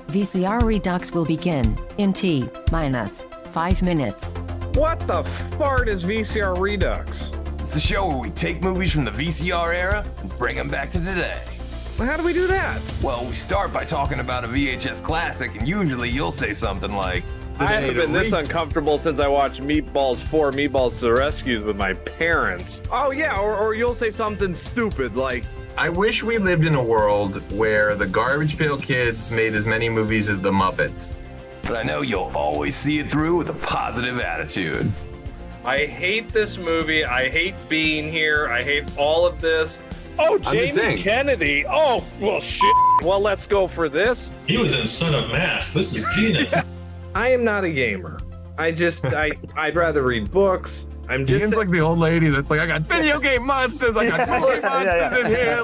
VCR Redux will begin in T-5 minutes. What the fart is VCR Redux? It's the show where we take movies from the VCR era and bring them back to today. How do we do that? Well, we start by talking about a VHS classic, and usually you'll say something like, I haven't been this uncomfortable since I watched Meatballs 4, Meatballs to the Rescue with my parents. Oh yeah, or you'll say something stupid like, I wish we lived in a world where the Garbage Pail Kids made as many movies as the Muppets. but I know you'll always see it through with a positive attitude. I hate this movie, I hate being here, I hate all of this. Oh, Jamie Kennedy. Oh, well, shit. Well, let's go for this. He was in Son of Mask. This is genius. I am not a gamer. I'd rather read books. Ian's like the old lady that's like, I got video game monsters, I got movie monsters in here.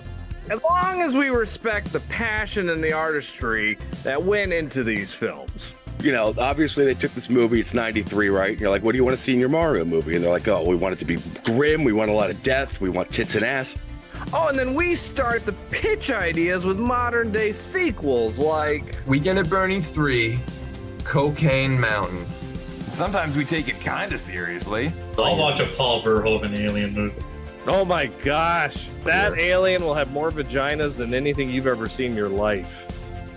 As long as we respect the passion and the artistry that went into these films. You know, obviously they took this movie, it's 93, right? You're like, what do you want to see in your Mario movie? And they're like, oh, we want it to be grim, we want a lot of depth, we want tits and ass. Oh, and then we start the pitch ideas with modern day sequels like Weekend at Bernie's 3, Cocaine Mountain. Sometimes we take it kind of seriously. I'll watch a Paul Verhoeven alien movie. oh my gosh, that alien will have more vaginas than anything you've ever seen in your life.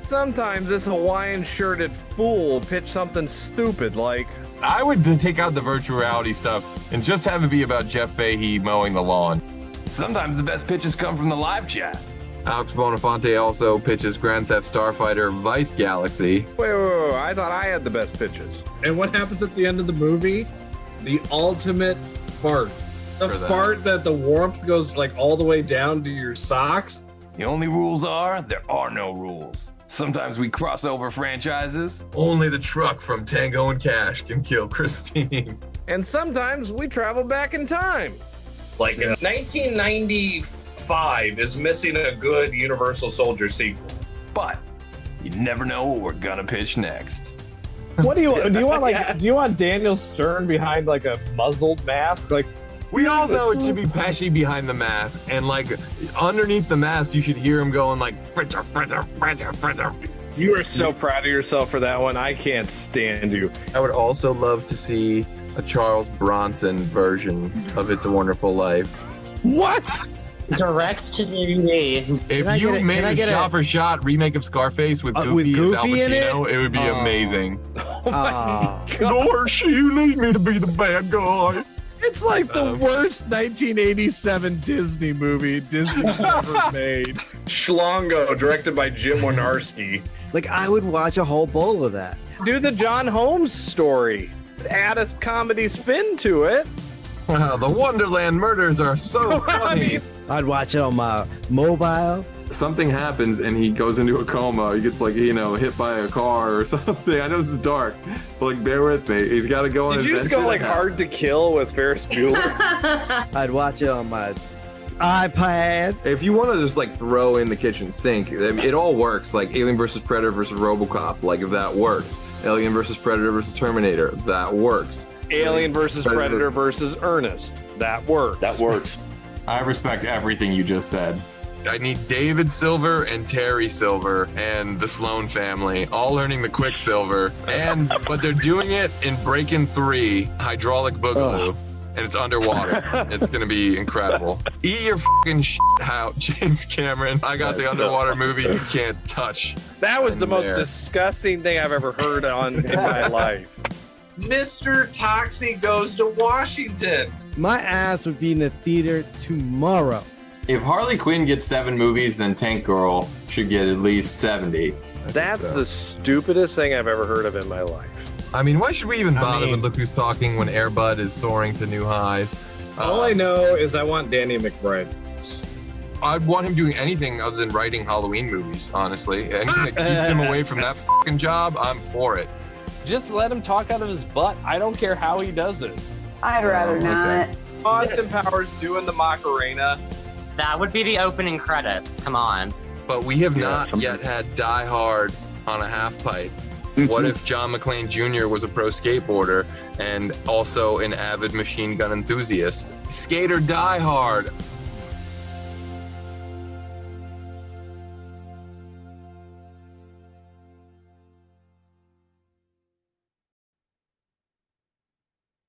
Sometimes this Hawaiian shirted fool will pitch something stupid like, I would take out the virtual reality stuff and just have it be about Jeff Fahey mowing the lawn. Sometimes the best pitches come from the live chat. Alex Bonafonte also pitches Grand Theft Starfighter Vice Galaxy. wait, I thought I had the best pitches. And what happens at the end of the movie? The ultimate fart. The fart that the warmth goes like all the way down to your socks. The only rules are, there are no rules. Sometimes we cross over franchises. Only the truck from Tango and Cash can kill Christine. And sometimes we travel back in time. Like 1995 is missing a good Universal Soldier sequel. But you never know what we're gonna pitch next. What do you want? Do you want Daniel Stern behind like a muzzled mask? Like, We all know it should be Pesci behind the mask, and like underneath the mask, you should hear him going like fritter, fritter, fritter, fritter. you are so proud of yourself for that one. I can't stand you. I would also love to see a Charles Bronson version of It's a Wonderful Life. What? Direct to DVD. If you made a shot-for-shot remake of Scarface with Goofy as Al Pacino, it would be amazing. Oh my God. Dorsey, you need me to be the bad guy. It's like the worst 1987 Disney movie Disney's ever made. Schlongo, directed by Jim Wynorski. Like, I would watch a whole bowl of that. Do the John Holmes story. Add a comedy spin to it. Wow, the Wonderland murders are so funny. I'd watch it on my mobile. Something happens and he goes into a coma. He gets like, hit by a car or something. I know this is dark, but like, bear with me. He's got to go on. Did you just go like Hard to Kill with Ferris Bueller? I'd watch it on my iPad. If you want to just like throw in the kitchen sink, I mean, it all works. Like Alien versus Predator versus RoboCop, like if that works. Alien versus Predator versus Terminator, that works. Alien versus Predator versus Ernest, that works. That works. I respect everything you just said. I need David Silver and Terry Silver and the Sloan family all learning the Quicksilver, but they're doing it in Breakin' 3 Hydraulic Boogaloo. And it's underwater. It's gonna be incredible. Eat your fucking shit out, James Cameron. I got the underwater movie you can't touch. That was the most disgusting thing I've ever heard in my life. Mr. Toxie Goes to Washington. My ass would be in the theater tomorrow. If Harley Quinn gets 7 movies, then Tank Girl should get at least 70. That's the stupidest thing I've ever heard of in my life. I mean, why should we even bother with Look Who's Talking when Air Bud is soaring to new highs? All I know is I want Danny McBride. I'd want him doing anything other than writing Halloween movies, honestly. Anything that keeps him away from that fucking job, I'm for it. Just let him talk out of his butt. I don't care how he does it. I'd rather not. Austin Powers doing the Macarena. That would be the opening credits. Come on. But we have not yet had Die Hard on a half pipe. What if John McClane Jr. was a pro skateboarder and also an avid machine gun enthusiast? Skate or Die Hard.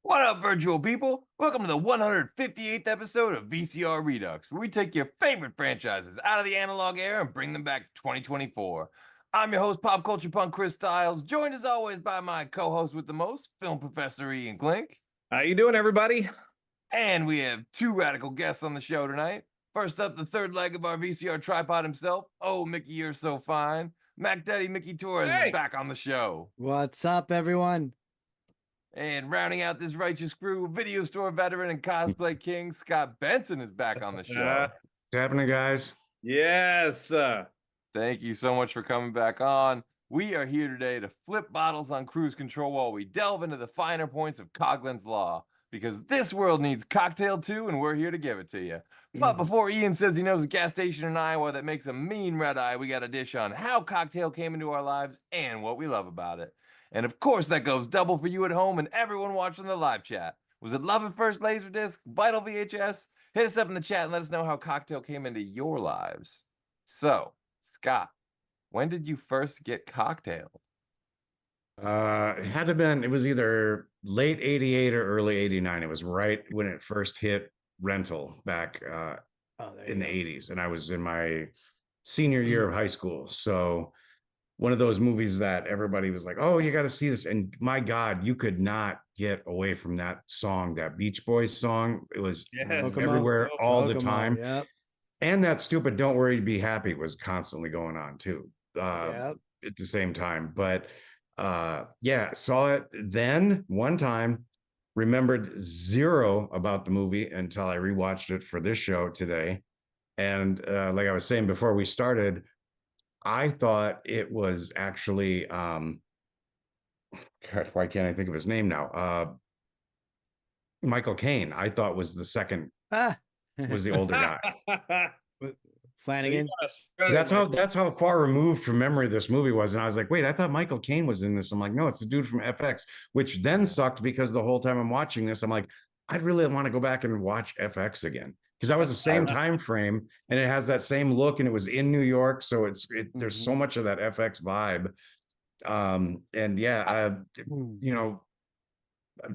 What up, virtual people? Welcome to the 158th episode of VCR Redux, where we take your favorite franchises out of the analog era and bring them back to 2024. I'm your host, pop culture punk Chris Stiles, joined as always by my co-host with the most, film professor Ian Klink. How you doing, everybody? And we have two radical guests on the show tonight. First up, the third leg of our VCR tripod himself. Oh, Mickey, you're so fine. Mac Daddy Mickey Torres is back on the show. What's up, everyone? And rounding out this righteous crew, video store veteran and cosplay king Scott Benson is back on the show. What's happening, guys? Yes. Thank you so much for coming back on. We are here today to flip bottles on cruise control while we delve into the finer points of Coughlin's Law, because this world needs cocktail too, and we're here to give it to you. But before Ian says he knows a gas station in Iowa that makes a mean red eye, we got a dish on how cocktail came into our lives and what we love about it. And of course, that goes double for you at home and everyone watching the live chat. Was it love at first Laserdisc, Vital VHS? Hit us up in the chat and let us know how cocktail came into your lives. So, Scott, when did you first get cocktailed? It had to have been, it was either late 88 or early 89. It was right when it first hit rental back in the 80s. And I was in my senior year of high school. So one of those movies that everybody was like, oh, you got to see this. And my God, you could not get away from that song, that Beach Boys song. It was everywhere all the time. Yep. And that stupid Don't Worry, Be Happy was constantly going on too at the same time. But yeah, saw it then one time, remembered zero about the movie until I rewatched it for this show today. And like I was saying before we started, I thought it was actually God, why can't I think of his name now? Michael Caine, I thought was the second, was the older guy. Flanagan. That's how far removed from memory this movie was. And I was like, wait, I thought Michael Caine was in this. I'm like, no, it's the dude from FX, which then sucked because the whole time I'm watching this, I'm like, I'd really want to go back and watch FX again. Because that was the same time frame and it has that same look and it was in New York. So there's so much of that FX vibe. And yeah, you know, I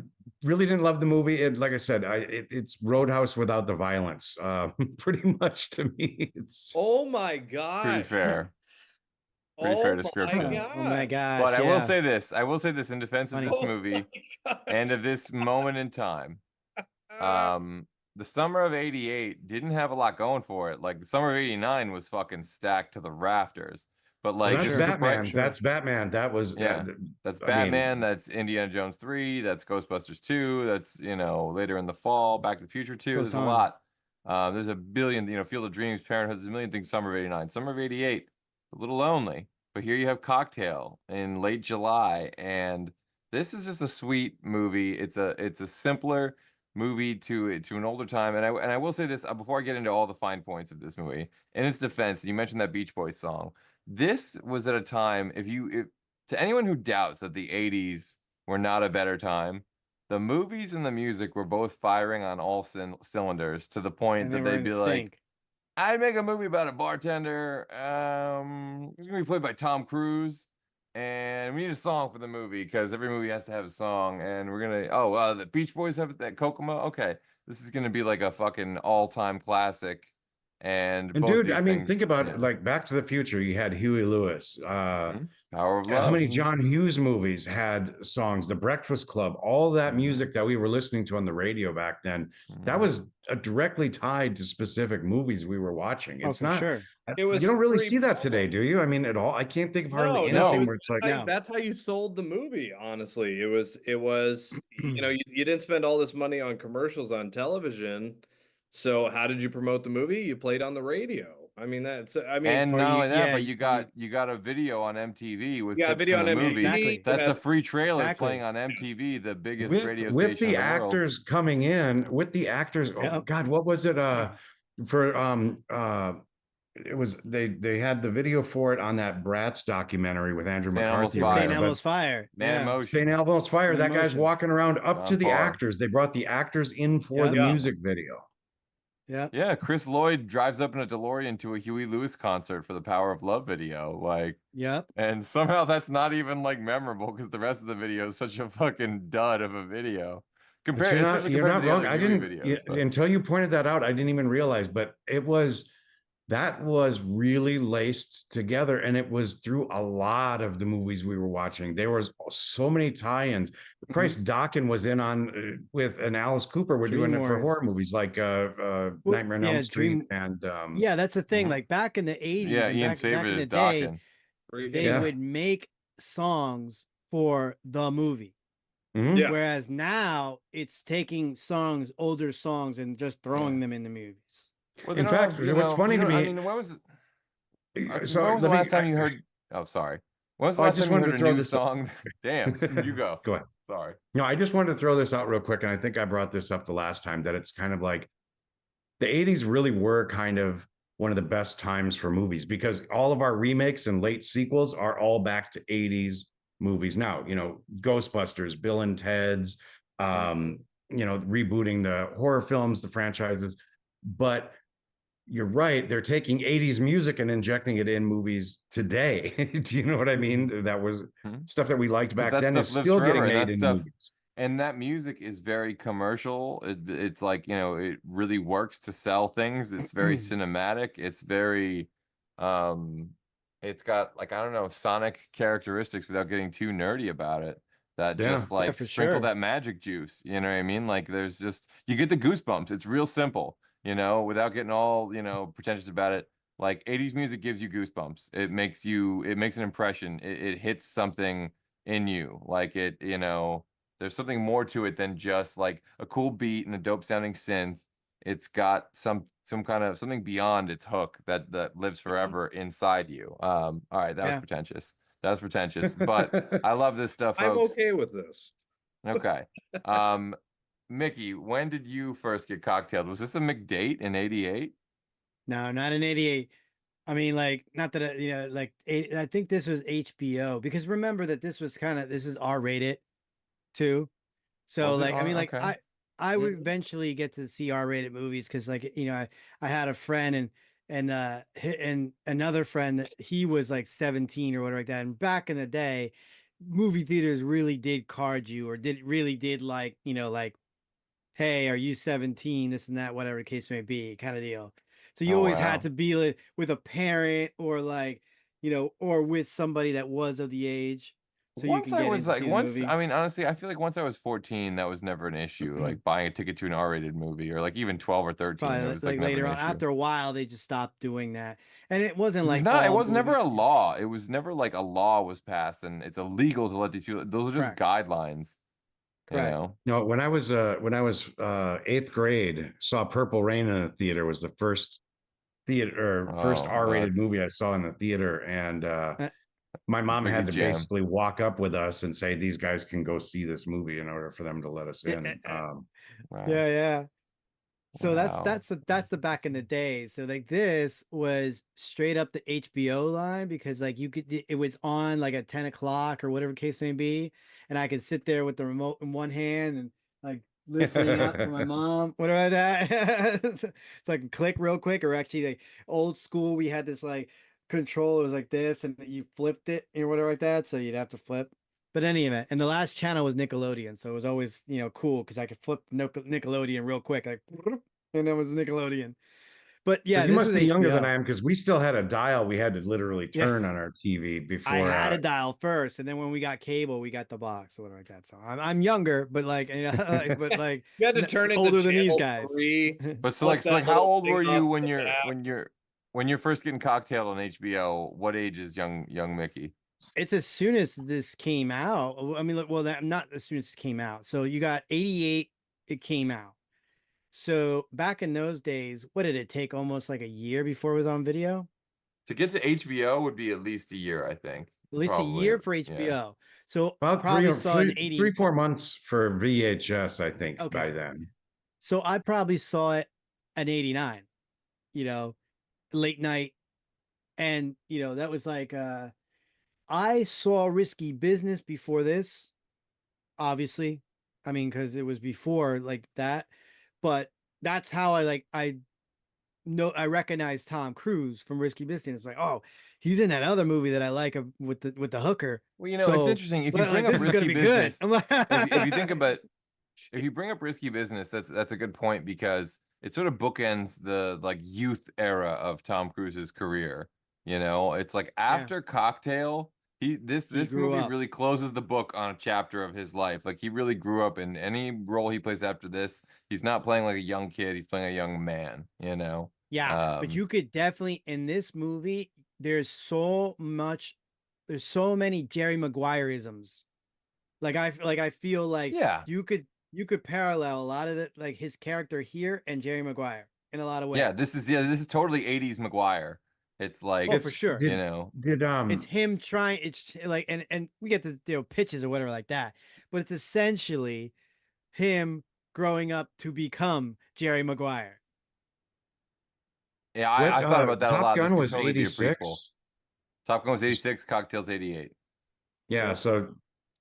really didn't love the movie. Like I said, it's Roadhouse without the violence. Pretty much to me. It's Oh my God. Pretty fair. Pretty fair description. Oh my gosh. But I will say this. I will say this in defense of this movie and of this moment in time. The summer of 88 didn't have a lot going for it. Like the summer of 89 was fucking stacked to the rafters. But like that's Batman. That's Batman. That was that's Batman. That's Indiana Jones 3. That's Ghostbusters 2. That's, you know, later in the fall, Back to the Future 2. There's a lot. There's a billion, you know, Field of Dreams, Parenthood. There's a million things. Summer of 89. Summer of 88, a little lonely. But here you have Cocktail in late July, and this is just a sweet movie. It's a simpler movie to an older time, and I will say this before I get into all the fine points of this movie. In its defense, you mentioned that Beach Boys song. This was at a time, to anyone who doubts that the 80s were not a better time, the movies and the music were both firing on all cylinders to the point that they'd be like, I'd make a movie about a bartender. It's gonna be played by Tom Cruise. And we need a song for the movie because every movie has to have a song. And we're gonna the Beach Boys have that Kokomo. Okay, this is gonna be like a fucking all-time classic. And dude, I mean, think about it. Like Back to the Future, you had Huey Lewis. Power of Love. How many John Hughes movies had songs? The Breakfast Club, all that music that we were listening to on the radio back then, that was directly tied to specific movies we were watching. It's not. Sure. You don't really see that today, do you? I mean, at all? I can't think of hardly anything where it's like. That's how you sold the movie. Honestly, it was. You know, you didn't spend all this money on commercials on television. So how did you promote the movie? You played on the radio. I mean, but you got a video on MTV with video on MTV. Exactly. That's a free trailer playing on MTV, the biggest radio station with the actors coming in. With the actors, oh God, what was it? It was they had the video for it on that Bratz documentary with Andrew McCarthy. St. Elmo's Fire. St. Elmo's Fire. That guy's walking around up to the actors. They brought the actors in for the music video. Yeah, Chris Lloyd drives up in a DeLorean to a Huey Lewis concert for the Power of Love video. And somehow that's not even like memorable because the rest of the video is such a fucking dud of a video. Compared, especially you're compared not to the wrong. other I Yui didn't videos. But... until you pointed that out. I didn't even realize, but that was really laced together, and it was through a lot of the movies we were watching. There was so many tie-ins. Christ, Dokken was in on with an Alice Cooper. We're doing it for horror movies like Nightmare on Elm Street and yeah, that's the thing. Like back in the 80s, yeah, and Ian's back in the is day, Dokken. they would make songs for the movie. Yeah. Whereas now it's taking older songs, and just throwing them in the movies. Well, in fact, what's funny to me, I mean, when was so the last time you heard? Oh, sorry. When was the last time you heard a new song? Damn, you go. Go ahead. Sorry. No, I just wanted to throw this out real quick, and I think I brought this up the last time, that it's kind of like the 80s really were kind of one of the best times for movies, because all of our remakes and late sequels are all back to 80s movies now. Ghostbusters, Bill and Ted's, rebooting the horror films, the franchises. But you're right, they're taking 80s music and injecting it in movies today. Do you know what I mean? That was stuff that we liked back then is still getting made in movies. And that music is very commercial. It's like, it really works to sell things. It's very cinematic. It's very, it's got, like, I don't know, sonic characteristics without getting too nerdy about it. That just like sprinkle that magic juice. You know what I mean? Like, there's just, you get the goosebumps. It's real simple. Without getting all, pretentious about it. Like, 80s music gives you goosebumps. It makes an impression. It hits something in you. Like, there's something more to it than just like a cool beat and a dope sounding synth. It's got some kind of something beyond its hook that lives forever inside you. All right, that was pretentious. That was pretentious, but I love this stuff, folks. I'm okay with this. Okay. Mickey, when did you first get cocktailed? Was this a McDate in 88? No, not in 88. I mean, like, not that, I think this was HBO, because remember that this is R-rated too. So like, I mean, like, okay. I would eventually get to see R-rated movies, because like, I had a friend and another friend that he was like 17 or whatever like that. And back in the day, movie theaters really did card you, or really did like, like, hey, are you 17? This and that, whatever the case may be, kind of deal. So you always had to be like, with a parent, or like, or with somebody that was of the age. So once you can get I mean, honestly, I feel like once I was 14, that was never an issue. Like buying a ticket to an R-rated movie, or like even 12 or 13. It was like later on, after a while, they just stopped doing that. And it wasn't like it was never a law. It was never like a law was passed and it's illegal to let these people. Those are just guidelines. You know? No, when I was 8th grade, saw Purple Rain in a theater. Was the first R-rated movie I saw in the theater, and my mom had to basically walk up with us and say, these guys can go see this movie, in order for them to let us in. Yeah. So that's the back in the day. So like, this was straight up the HBO line, because like it was on like at 10 o'clock or whatever case may be. And I could sit there with the remote in one hand and like listening up for my mom, whatever that. So I can click real quick, or actually like old school, we had this like control. It was like this, and you flipped it or whatever like that. So you'd have to flip. But any event, and the last channel was Nickelodeon, so it was always cool, because I could flip Nickelodeon real quick, like, and it was Nickelodeon. But yeah, so you must be younger than I am, because we still had a dial we had to literally turn on our TV before. I had a dial first, and then when we got cable, we got the box or whatever like that. So I'm younger, but like, but like, you had to turn it older to than these guys. 3. But so like how old were you when you're first getting cocktailed on HBO? What age is young Mickey? It's as soon as this came out. I mean, well, not as soon as it came out. So you got 88, it came out. So back in those days, what did it take? Almost like a year before it was on video? To get to HBO would be at least a year, I think. At least a year for HBO. Yeah. So about probably saw 3-4 months for VHS, I think, by then. So I probably saw it at 89, late night. And, that was like, I saw Risky Business before this, obviously. I mean, because it was before like that. But that's how I recognize Tom Cruise from Risky Business. It's like, oh, he's in that other movie that I like with the hooker. Well, it's interesting. If you bring up Risky Business, if you think about if you bring up Risky Business, that's a good point because it sort of bookends the like youth era of Tom Cruise's career. You know, it's like after Cocktail, this grew movie up. really closes the book on a chapter of his life. Like he really grew up in any role he plays after this. He's not playing like a young kid, he's playing a young man, you know. Yeah, but you could definitely in this movie, there's so many Jerry Maguire-isms. I feel like you could parallel a lot of it, like his character here and Jerry Maguire in a lot of ways. Yeah, this is totally 80s Maguire. It's like for sure. you know, it's him trying. It's like and we get the pitches or whatever like that, but it's essentially him growing up to become Jerry Maguire. Yeah, I thought about that a lot. Top Gun This could was totally be a 86. prequel. Top Gun was 86, Cocktail's 88. Yeah, so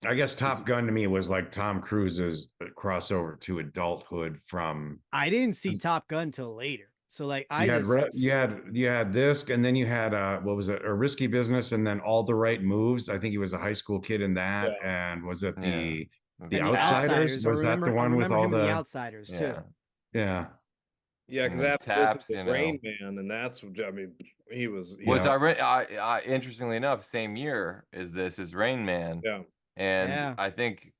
I guess Top Gun to me was like Tom Cruise's crossover to adulthood from. I didn't see Top Gun till later. So like you had this, and then you had what was it, a Risky Business, and then All the Right Moves. I think he was a high school kid in that, and was it the Outsiders? Was that the one with all the Outsiders too? Yeah. Yeah, because that's Taps, you know. Rain Man, and that's I mean, he was. I interestingly enough, same year as this is Rain Man. Yeah, and I think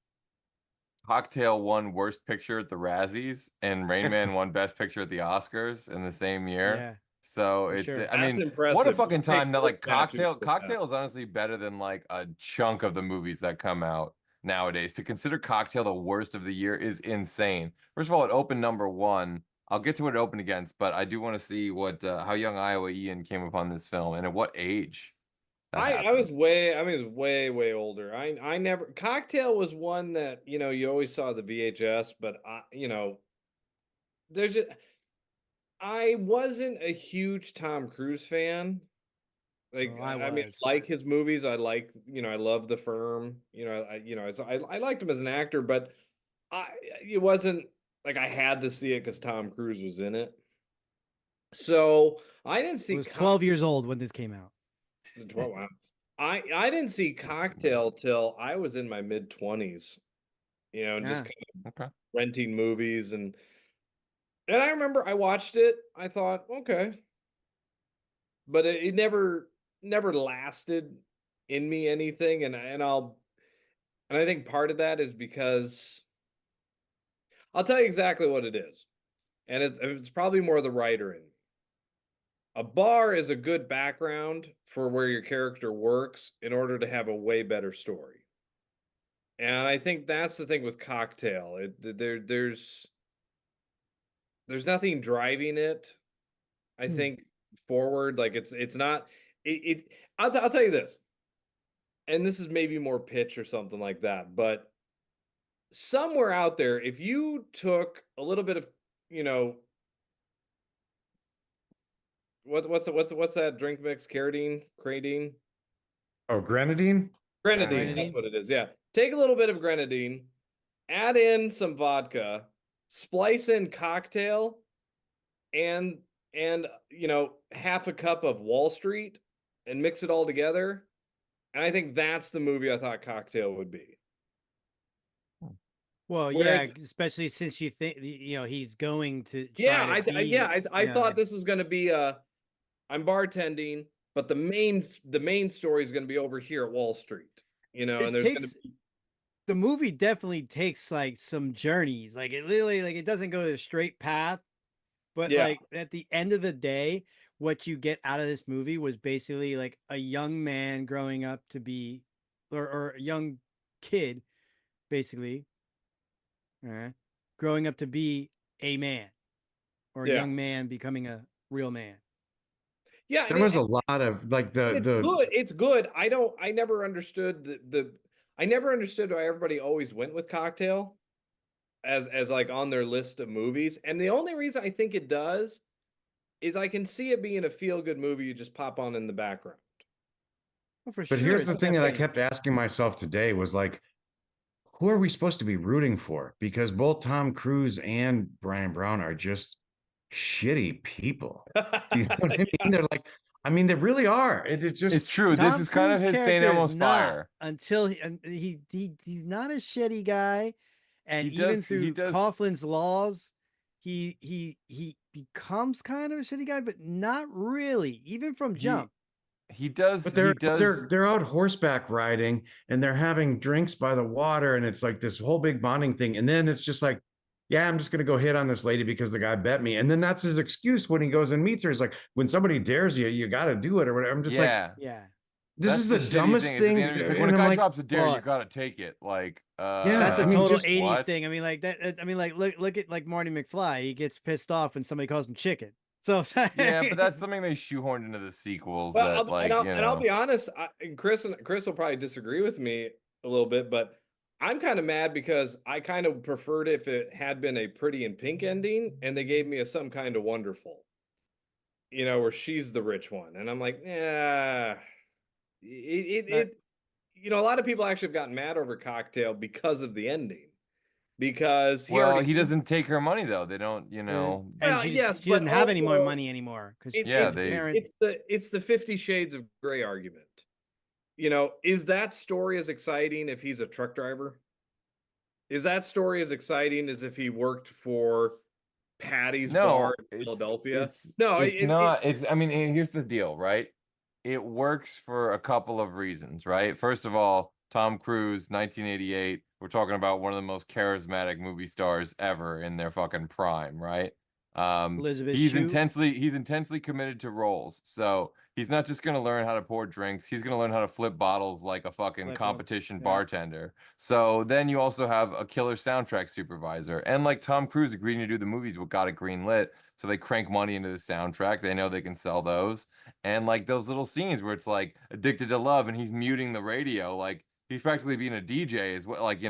Cocktail won Worst Picture at the Razzies, and Rain Man won Best Picture at the Oscars in the same year. Yeah, so it's I mean, impressive. what a fucking time that like Cocktail that. is honestly better than like a chunk of the movies that come out nowadays. To consider Cocktail the worst of the year is insane. First of all, it opened #1. I'll get to what it opened against, but I do want to see what how young Iowa Ian came upon this film and at what age. I was way older. I never Cocktail was one that, you know, you always saw the VHS, but you know, I wasn't a huge Tom Cruise fan. Like I mean, like his movies, I like, you know, I love The Firm, you know, I liked him as an actor, but it wasn't like I had to see it because Tom Cruise was in it. So I didn't see. I was 12 years old when this came out. 12, wow. I didn't see Cocktail till I was in my mid-20s. You know, just kind of renting movies and I remember I watched it. I thought, okay, but it never lasted in me anything, and I think part of that is because. I'll tell you exactly what it is. And it's probably more the writer in me. A bar is a good background for where your character works in order to have a way better story. And I think that's the thing with Cocktail. There's nothing driving it, I think, forward. Like it's not I'll tell you this. And this is maybe more pitch or something like that, but somewhere out there, if you took a little bit of, you know, what's that drink mix? Cardine? Oh, grenadine? Grenadine, that's what it is. Yeah. Take a little bit of grenadine, add in some vodka, splice in Cocktail, and you know, half a cup of Wall Street, and mix it all together. And I think that's the movie I thought Cocktail would be. Well, yeah, especially since you think, you know, he's going to try I thought this is going to be I'm bartending, but the main story is going to be over here at Wall Street, you know, and there's going to be the movie definitely takes like some journeys. Like it literally, like it doesn't go the straight path, but like at the end of the day, what you get out of this movie was basically like a young man growing up to be, or a young kid, basically. Growing up to be a man, or a young man becoming a real man. Yeah, there was a lot of like It's good. I never understood I never understood why everybody always went with Cocktail as like on their list of movies. And the only reason I think it does is I can see it being a feel-good movie you just pop on in the background. Well, for but here's the thing that I kept asking myself today was like, who are we supposed to be rooting for? Because both Tom Cruise and Brian Brown are just shitty people. Do you know what I mean? They're like, I mean, they really are. It's just, it's true. This is kind of his St. Elmo's Fire. Until he's not a shitty guy, And He even does- through he does- Coughlin's laws, he becomes kind of a shitty guy, but not really. Even from jump. He does. But he does. they're out horseback riding and they're having drinks by the water, and it's like this whole big bonding thing. And then it's just like, yeah, I'm just gonna go hit on this lady because the guy bet me. And then that's his excuse when he goes and meets her. It's like, when somebody dares you, you got to do it or whatever. I'm just like, yeah. this is the shitty dumbest is at the thing. end of it, it's like, And when a I'm guy like, drops a dare, you but- gotta take it. Like, That's a I mean, total just- 80s what? thing. I mean, like that. I mean, like look at like Marty McFly. He gets pissed off when somebody calls him chicken. So Yeah, but that's something they shoehorned into the sequels. Well, that like, and I'll be honest, and Chris will probably disagree with me a little bit, but I'm kind of mad because I kind of preferred if it had been a Pretty in Pink ending and they gave me a Some Kind of Wonderful, where she's the rich one, and I'm like, yeah, it a lot of people actually have gotten mad over Cocktail because of the ending. Because he doesn't take her money though. They don't, And Well, she yes, doesn't but have any more also, money anymore because it's the 50 Shades of Grey argument. Is that story as exciting if he's a truck driver? Is that story as exciting as if he worked for Patty's Bar in Philadelphia? It's not. I mean, here's the deal, right? It works for a couple of reasons, right? First of all, Tom Cruise, 1988. We're talking about one of the most charismatic movie stars ever in their fucking prime, right? Elizabeth he's Shue. intensely committed to roles. So he's not just gonna learn how to pour drinks. He's gonna learn how to flip bottles like a fucking Like competition yeah. bartender. So then you also have a killer soundtrack supervisor. And like Tom Cruise agreeing to do the movies what got it green lit. So they crank money into the soundtrack. They know they can sell those. And like those little scenes where it's like Addicted to Love and he's muting the radio, like he's practically being a DJ as well. Like, this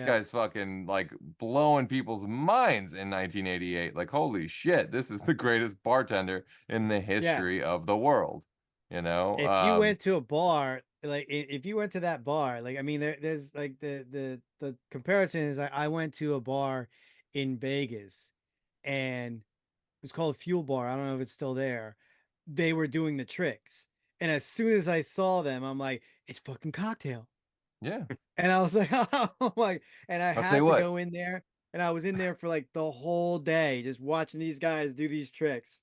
Yeah. guy's fucking like blowing people's minds in 1988. Like, holy shit, this is the greatest bartender in the history of the world. If you went to a bar, like if you went to that bar, like I mean, there's like the comparison is like I went to a bar in Vegas, and it was called Fuel Bar. I don't know if it's still there. They were doing the tricks, and as soon as I saw them, I'm like, it's fucking Cocktail. Yeah. And I was like, oh my, and I I'll had tell to you what. go in there, and I was in there for like the whole day just watching these guys do these tricks.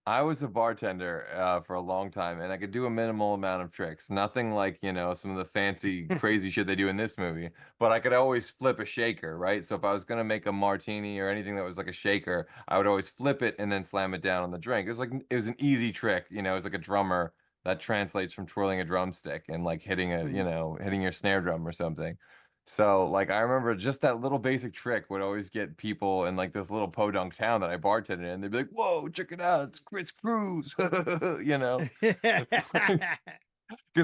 I was a bartender for a long time, and I could do a minimal amount of tricks. Nothing like, some of the fancy, crazy shit they do in this movie. But I could always flip a shaker, right? So if I was going to make a martini or anything that was like a shaker, I would always flip it and then slam it down on the drink. It was an easy trick. It was like a drummer that translates from twirling a drumstick and like hitting hitting your snare drum or something. So like I remember just that little basic trick would always get people in like this little podunk town that I bartended in. They'd be like, "Whoa, check it out, it's Chris Cruz," because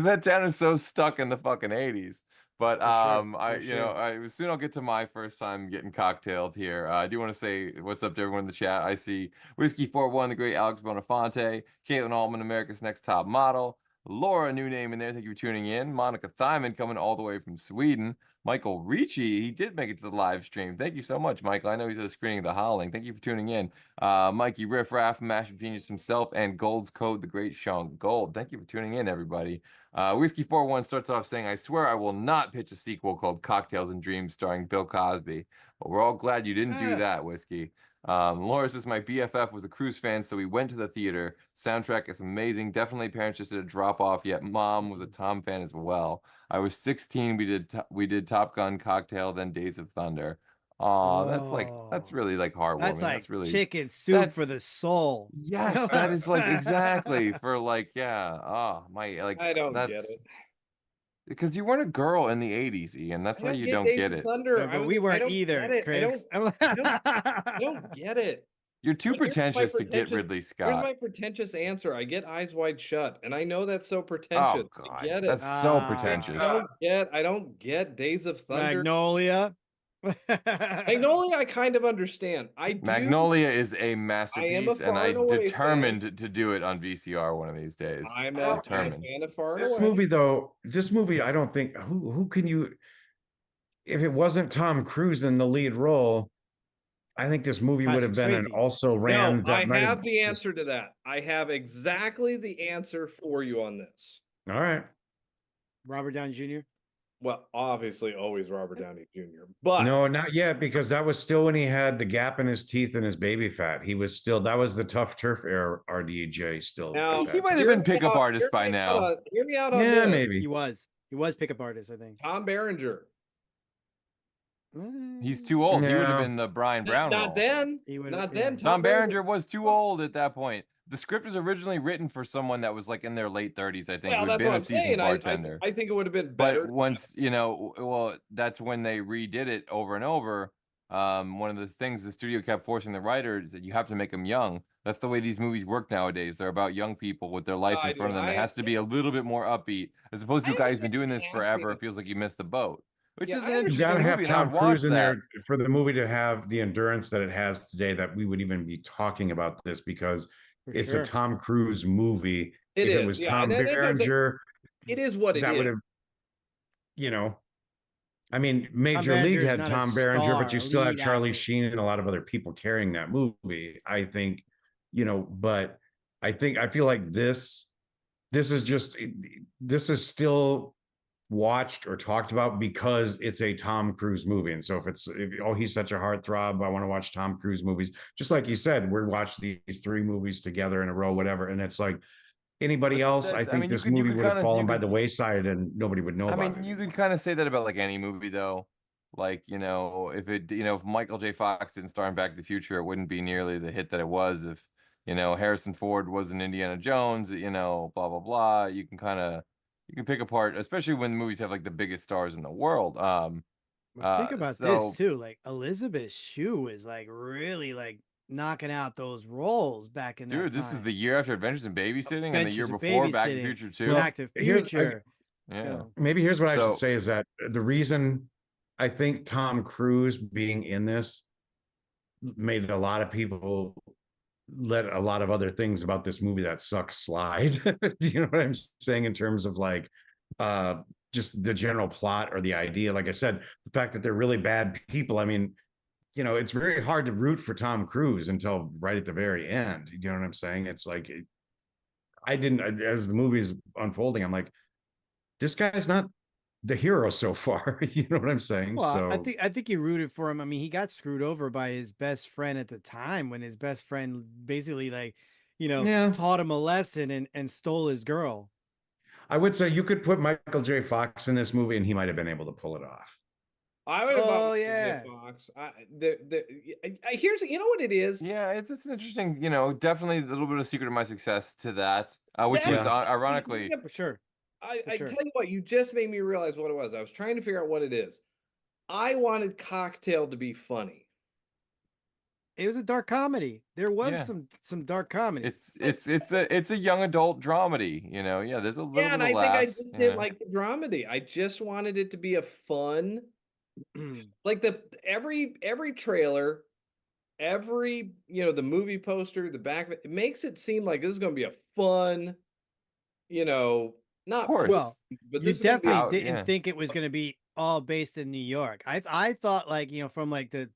that town is so stuck in the fucking 80s. But soon I'll get to my first time getting cocktailed here. I do want to say what's up to everyone in the chat. I see Whiskey 41, the great Alex Bonafonte, Caitlin Altman, America's Next Top Model, Laura, new name in there. Thank you for tuning in. Monica Thyman coming all the way from Sweden. Michael Ricci, he did make it to the live stream. Thank you so much, Michael. I know he's at a screening of The Howling. Thank you for tuning in. Mikey Riff Raff, Master Genius himself, and Gold's Code, the great Sean Gold. Thank you for tuning in, everybody. Whiskey 41 starts off saying, "I swear I will not pitch a sequel called Cocktails and Dreams starring Bill Cosby." Well, we're all glad you didn't do that, Whiskey. Laura says, "My BFF was a Cruise fan, so we went to the theater. Soundtrack is amazing. Definitely parents just did a drop off, yet mom was a Tom fan as well. I was 16. We did Top Gun, Cocktail, then Days of Thunder." That's really like heartwarming. That's like That's really chicken soup for the soul. Yes, that is like exactly for like, yeah. Oh my, like I don't get it. Because you weren't a girl in the 80s, Ian. That's why you don't Days get of it. Thunder. No, but we weren't I don't either, get it. Chris. I don't get it. You're too But here's my pretentious to get Ridley Here's Scott. my pretentious answer. I get Eyes Wide Shut, and I know that's so Oh pretentious. God, I get it. that's so pretentious. I don't get Days of Thunder. Magnolia. Magnolia, I kind of understand. Magnolia is a I am a masterpiece, and Far I and Away determined to do it on VCR one of these days. I'm a determined. fan of Far and This Away. movie, I don't think who can you, if it wasn't Tom Cruise in the lead role, I think this movie would have been an also ran. No, I have the answer to that. I have exactly the answer for you on this. All right. Robert Downey Jr. Well, obviously, always Robert Downey Jr. But no, not yet, because that was still when he had the gap in his teeth and his baby fat. He was still, that was the tough turf era RDJ still. now He might have been pickup artist by now. Hear me out on Yeah, this. maybe. He was pickup artist, I think. Tom Berenger. He's too old. He would have Yeah. been the Brian Brown Not role. then. He would've- Not yeah. then. Tom Berenger was too old at that point. The script was originally written for someone that was like in their late 30s, I think, Well, who'd that's been what a I'm seasoned saying. bartender. I think it would have been better. But once, you know, well, that's when they redid it over and over. One of the things the studio kept forcing the writers that you have to make them young. That's the way these movies work nowadays. They're about young people with their life in front of them. It has to be a little bit more upbeat, as opposed to a guy who's been doing this forever. It feels like you missed the boat. Which is an You interesting gotta have movie, and I Tom would Cruise watch in that. there for the movie to have the endurance that it has today, that we would even be talking about this, because it's sure. a Tom Cruise movie. It If is, it was yeah, Tom and that's what I'm saying. Berenger, It is what it that is. would have, you know, I mean, Major League Berenger's had not a Tom Berenger, but you star, still have lead Charlie actor. Sheen and a lot of other people carrying that movie. I think, you know, but I feel like this is still watched or talked about because it's a Tom Cruise movie. And so oh, he's such a heartthrob, I want to watch Tom Cruise movies. Just like you said, we're watching these 3 movies together in a row, whatever. And it's like, anybody else, I think this movie would have fallen by the wayside and nobody would know about it. You could kind of say that about like any movie, though. Like, you know, if Michael J. Fox didn't star in Back to the Future, it wouldn't be nearly the hit that it was. If, you know, Harrison Ford wasn't Indiana Jones, you know, blah, blah, blah. You can pick apart, especially when the movies have like the biggest stars in the world. Think about this too. Like Elizabeth Shue is like really like knocking out those roles back in that Dude, this is the year after Adventures in Babysitting, and the year Adventures in before Back to the Babysitting, Future 2. Back to the Future. Yeah. Maybe here's what I should say is that the reason I think Tom Cruise being in this made a lot of people let a lot of other things about this movie that suck slide. Do you know what I'm saying, in terms of like just the general plot or the idea? Like I said, the fact that they're really bad people. I mean, you know, it's very hard to root for Tom Cruise until right at the very end. You know what I'm saying? It's like, as the movie's unfolding, I'm like, this guy's not the hero so far. You know what I'm saying? Well, so I think you rooted for him. I mean, he got screwed over by his best friend at the time, when his best friend basically, like, you know, taught him a lesson and stole his girl. I would say you could put Michael J. Fox in this movie and he might have been able to pull it off. I would have bought yeah. Fox. Here's, you know what it is? Yeah, it's an interesting, you know, definitely a little bit of secret of my success to that, which was ironically. Yeah, for sure. I tell you what, you just made me realize what it was. I was trying to figure out what it is. I wanted Cocktail to be funny. It was a dark comedy. There was some dark comedy. It's a young adult dramedy, you know. Yeah, there's a little bit of I laughs, think I just didn't like the dramedy. I just wanted it to be a fun, like every trailer, every, you know, the movie poster, the back of it makes it seem like this is going to be a fun, you know, not well, but you this definitely didn't think it was going to be all based in New York. I thought, like, you know, from like the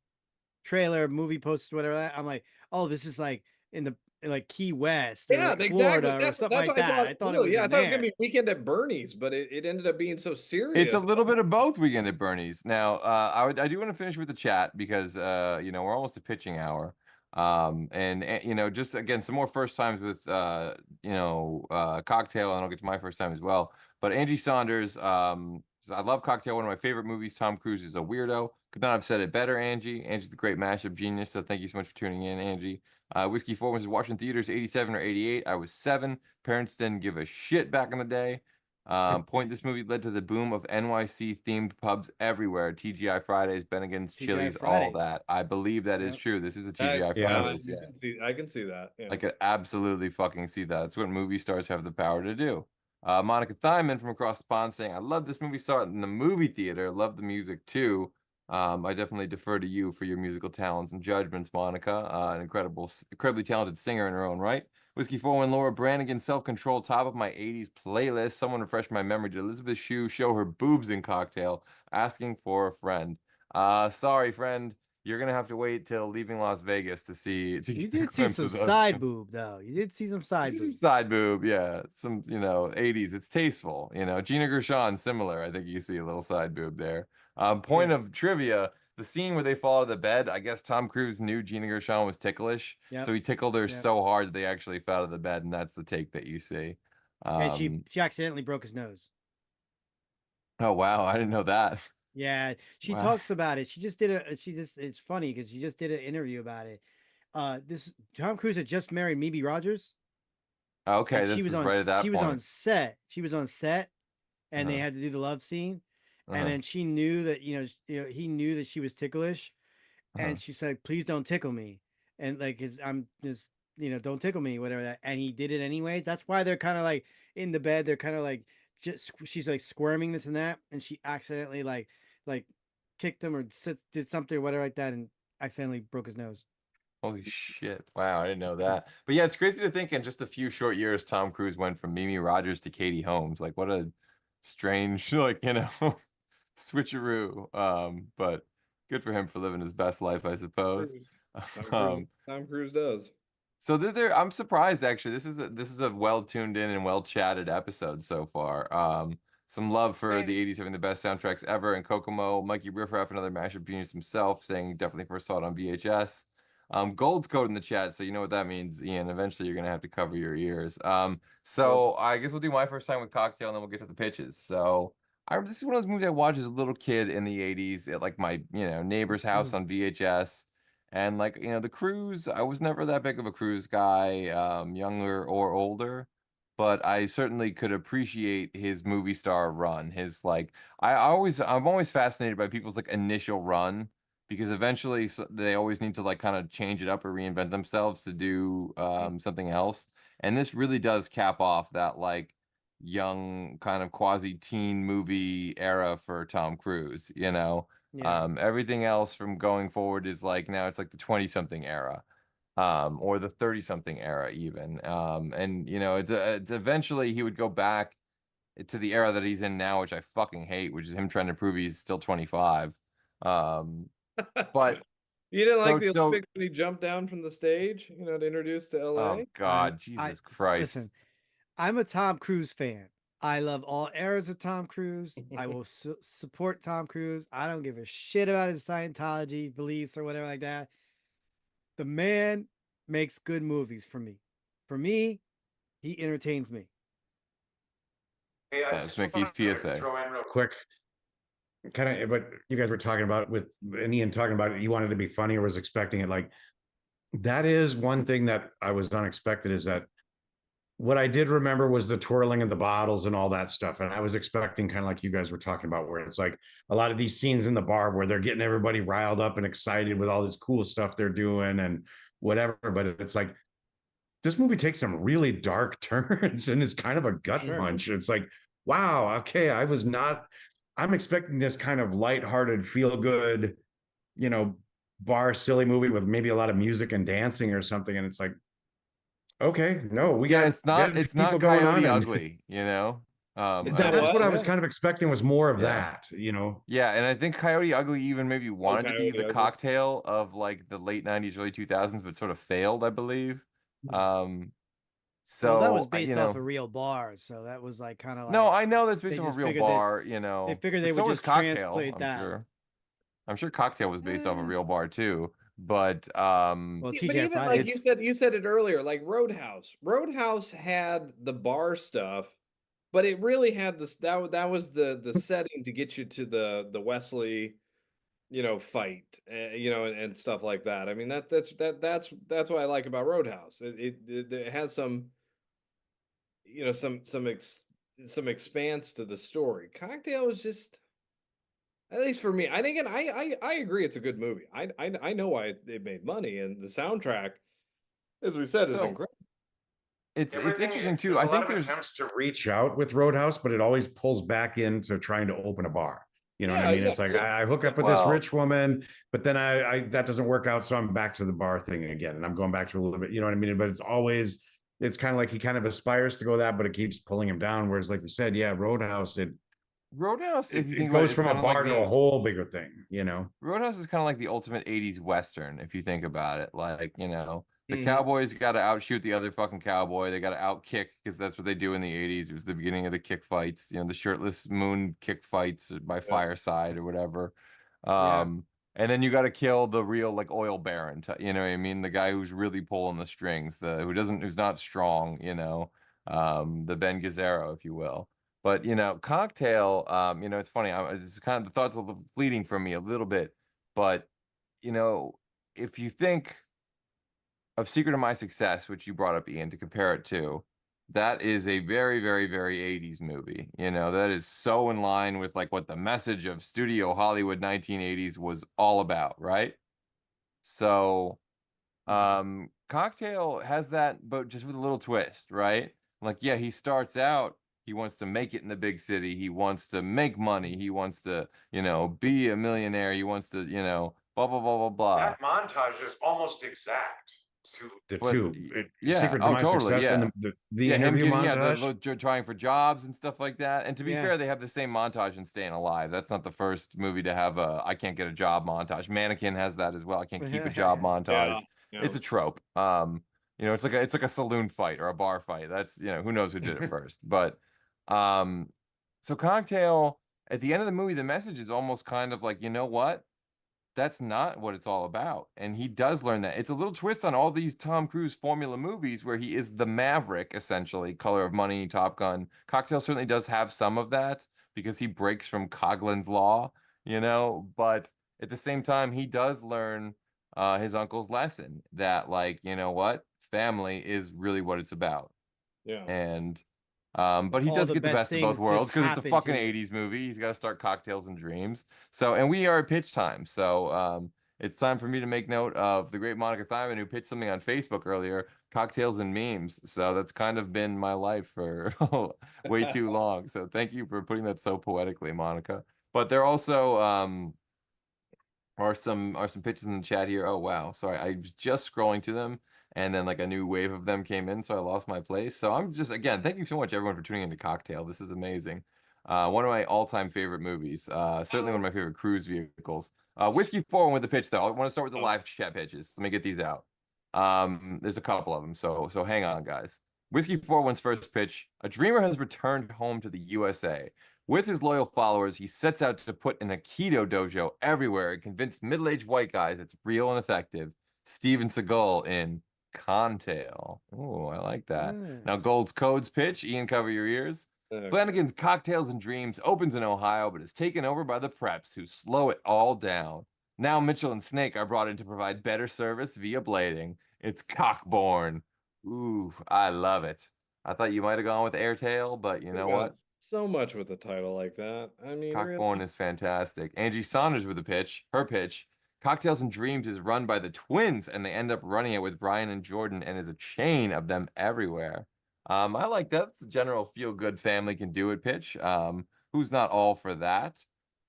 trailer, movie posts, whatever, I'm like, oh, this is like in like Key West, or Florida, or something like that. I thought it was I thought it was gonna be Weekend at Bernie's, but it ended up being so serious. It's a little bit of both Weekend at Bernie's. Now, I do want to finish with the chat because you know, we're almost to pitching hour. And you know, just again, some more first times with you know, Cocktail, and I'll get to my first time as well. But Angie Saunders, I love Cocktail, one of my favorite movies. Tom Cruise is a weirdo. Could not have said it better, Angie. Angie's a great mashup genius, so thank you so much for tuning in, Angie. Whiskey 4 was watching theaters 87 or 88. I was 7. Parents didn't give a shit back in the day. This movie led to the boom of NYC themed pubs everywhere. TGI Fridays, Bennigan's, Chili's, all that. I believe that is true. This is a TGI Fridays. I can see that. Yeah. I could absolutely fucking see that. It's what movie stars have the power to do. Monica Thyman from across the pond saying, I love this movie. Saw it in the movie theater. Love the music too. I definitely defer to you for your musical talents and judgments, Monica. An incredibly talented singer in her own right. Whiskey 4 Laura Branigan, Self-Control, top of my 80s playlist. Someone refresh my memory. Did Elizabeth Shue show her boobs in Cocktail? Asking for a friend. Sorry, friend. you're gonna have to wait till Leaving Las Vegas to You get a did see glimpse some of those. side boob though. You did see some side Some boob. side boob, yeah. Some, 80s. It's tasteful, Gina Gershon, similar. I think you see a little side boob there. Point of trivia: the scene where they fall out of the bed. I guess Tom Cruise knew Gina Gershon was ticklish, so he tickled her so hard that they actually fell out of the bed, and that's the take that you see. And she accidentally broke his nose. Oh wow, I didn't know that. Yeah, she Wow. talks about it. It's funny because she just did an interview about it. This Tom Cruise had just married Mimi Rogers. Okay, this she was is on right at that she was point. on set. She was on set, and they Uh-huh. had to do the love scene. And Uh-huh. then she knew that he knew that she was ticklish, Uh-huh. and she said, "Please don't tickle me." And like, I'm just don't tickle me, whatever that. And he did it anyways. That's why they're kind of like in the bed. They're kind of like just she's like squirming this and that, and she accidentally like kicked him or did something or whatever like that, and accidentally broke his nose. Holy shit. Wow, I didn't know that. But yeah, it's crazy to think in just a few short years, Tom Cruise went from Mimi Rogers to Katie Holmes. Like, what a strange, switcheroo. But good for him for living his best life, I suppose. Tom Cruise does. So I'm surprised actually. This is a well tuned in and well chatted episode so far. Some love for the 80s having the best soundtracks ever, and Kokomo, Mikey Riffraff, another mashup genius himself, saying he definitely first saw it on VHS. Gold's code in the chat, so you know what that means, Ian. Eventually you're gonna have to cover your ears. So I guess we'll do my first time with Cocktail, and then we'll get to the pitches. So this is one of those movies I watched as a little kid in the 80s at like my neighbor's house on VHS. And like, the Cruise, I was never that big of a Cruise guy, younger or older, but I certainly could appreciate his movie star run. His like, I'm always fascinated by people's like initial run, because eventually they always need to like kind of change it up or reinvent themselves to do something else. And this really does cap off that like young kind of quasi-teen movie era for Tom Cruise, everything else from going forward is like now it's like the 20-something era, or the 30-something era even. And it's eventually he would go back to the era that he's in now, which I fucking hate, which is him trying to prove he's still 25. But you didn't like the Olympics when he jumped down from the stage, to introduce to LA? Oh God, Jesus Christ. Listen, I'm a Tom Cruise fan. I love all eras of Tom Cruise. I will support Tom Cruise. I don't give a shit about his Scientology beliefs or whatever like that. The man makes good movies for me. For me, he entertains me. Hey, let's make these PSA. Throw in real quick. Kind of what you guys were talking about with Ian talking about it. You wanted to be funny or was expecting it. Like, that is one thing that I was unexpected, is that what I did remember was the twirling of the bottles and all that stuff. And I was expecting kind of like you guys were talking about, where it's like a lot of these scenes in the bar where they're getting everybody riled up and excited with all this cool stuff they're doing and whatever. But it's like, this movie takes some really dark turns and it's kind of a gut punch. It's like, wow, okay, I'm expecting this kind of lighthearted, feel good, bar silly movie with maybe a lot of music and dancing or something. And it's like, okay, no, we got it's not Coyote Ugly, that's what I was kind of expecting, was more of that, Yeah, and I think Coyote Ugly even maybe wanted to be the cocktail of like the late 90s, early 2000s, but sort of failed, I believe. So that was based off a real bar, so that was like kind of like, no, I know that's based off a real bar, They figured they would just translate that. I'm sure Cocktail was based off a real bar too. But but even like you said it earlier, like Roadhouse. Roadhouse had the bar stuff, but it really had this that was the setting to get you to the Wesley, fight, and stuff like that. I mean that's what I like about Roadhouse. It has some, some expanse to the story. Cocktail is just, at least for me, I think, and I agree, it's a good movie. I know why it made money, and the soundtrack, as we said, is incredible. It's interesting too. I think there's attempts to reach out with Roadhouse, but it always pulls back into trying to open a bar. You know what I mean? It's like I hook up with this rich woman, but then I that doesn't work out, so I'm back to the bar thing again, and I'm going back to a little bit. You know what I mean? But it's kind of like he kind of aspires to go that, but it keeps pulling him down. Whereas, like you said, Roadhouse, Roadhouse, if you think It about it, goes it's from kind a of like bar to a whole bigger thing, you know. Roadhouse is kind of like the ultimate 80s Western, if you think about it. Like, you know, the Mhm. cowboys got to outshoot the other fucking cowboy. They got to outkick because that's what they do in the 80s. It was the beginning of the kick fights, you know, the shirtless moon kick fights by fireside or whatever. And then you got to kill the real like oil baron, you know what I mean? The guy who's really pulling the strings, who's not strong, you know, the Ben Gazzaro, if you will. But you know, cocktail. You know, it's funny. It's kind of the thoughts are fleeting from me a little bit. But you know, if you think of Secret of My Success, which you brought up, Ian, to compare it to, that is a very, very, very 80s movie. You know, that is so in line with like what the message of Studio Hollywood 1980s was all about, right? So, Cocktail has that, but just with a little twist, right? Like, yeah, he starts out, he wants to make it in the big city, he wants to make money, he wants to, you know, be a millionaire, he wants to, you know, blah blah blah blah blah. That montage is almost exact to the But two. yeah, Secret to My totally, Success yeah. and the interview him montage. trying for jobs and stuff like that. And to be Yeah. fair, they have the same montage in Staying Alive. That's not the first movie to have a I can't get a job montage. Mannequin has that as well. I can't keep a job montage. Yeah. It's a trope. You know, it's like a saloon fight or a bar fight. That's, you know, who knows who did it first. But so Cocktail, at the end of the movie, the message is almost kind of like, you know what? That's not what it's all about. And he does learn that. It's a little twist on all these Tom Cruise formula movies where he is the maverick, essentially. Color of Money, Top Gun. Cocktail certainly does have some of that because he breaks from Coughlin's Law, you know, but at the same time, he does learn his uncle's lesson that, like, you know what? Family is really what it's about. Yeah. And but he All does the get the best best of both things worlds just because it's a happen fucking to you. 80s movie. He's got to start Cocktails and Dreams. So, and we are at pitch time. So, it's time for me to make note of the great Monica Thyman who pitched something on Facebook earlier, Cocktails and Memes. So that's kind of been my life for way too long. So thank you for putting that so poetically, Monica. But there also are some pitches in the chat here. Oh wow, sorry, I was just scrolling to them, and then like a new wave of them came in, so I lost my place. So I'm just, again, thank you so much everyone for tuning into Cocktail. This is amazing. One of my all-time favorite movies. Certainly one of my favorite cruise vehicles. Whiskey 4 with the pitch though. I want to start with the live chat pitches. Let me get these out. There's a couple of them, so hang on, guys. Whiskey 4's first pitch: a dreamer has returned home to the USA. With his loyal followers, he sets out to put an Aikido dojo everywhere and convince middle-aged white guys it's real and effective. Steven Seagal in Contail. Oh, I like that. Now, Gold's Codes pitch. Ian, cover your ears. Flanagan's Cocktails and Dreams opens in Ohio, but is taken over by the preps, who slow it all down. Now Mitchell and Snake are brought in to provide better service via blading. It's Cockborn. Ooh, I love it. I thought you might have gone with Airtail, but you know what? So much with a title like that. I mean, Cockborn really? is fantastic. Angie Saunders with a pitch. Her pitch. Cocktails and Dreams is run by the twins, and they end up running it with Brian and Jordan, and is a chain of them everywhere. I like that. It's a general feel-good family can do it pitch. Who's not all for that?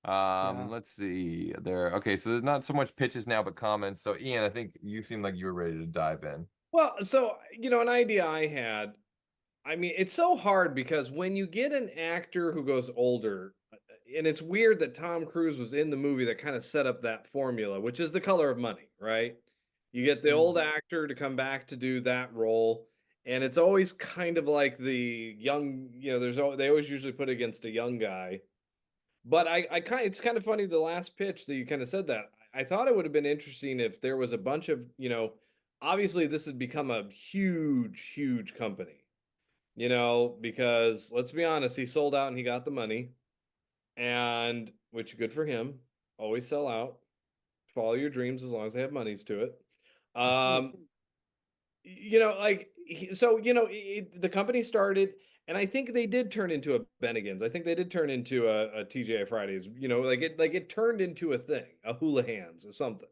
Let's see. Okay, so there's not so much pitches now, but comments. So Ian, I think you seem like you were ready to dive in. Well, so, you know, an idea I had, I mean, it's so hard because when you get an actor who goes older, and it's weird that Tom Cruise was in the movie that kind of set up that formula, which is The Color of Money, right? You get the old actor to come back to do that role, and it's always kind of like the young, you know, they always usually put against a young guy. But it's kind of funny the last pitch that you kind of said that. I thought it would have been interesting if there was a bunch of, you know, obviously this has become a huge, huge company. You know, because let's be honest, he sold out and he got the money, and which good for him. Always sell out. Follow your dreams as long as they have monies to it. You know, like so, you know, the company started, and I think they did turn into a Bennigan's. I think they did turn into a TGI Fridays. You know, like it turned into a thing, a Hula Hands or something.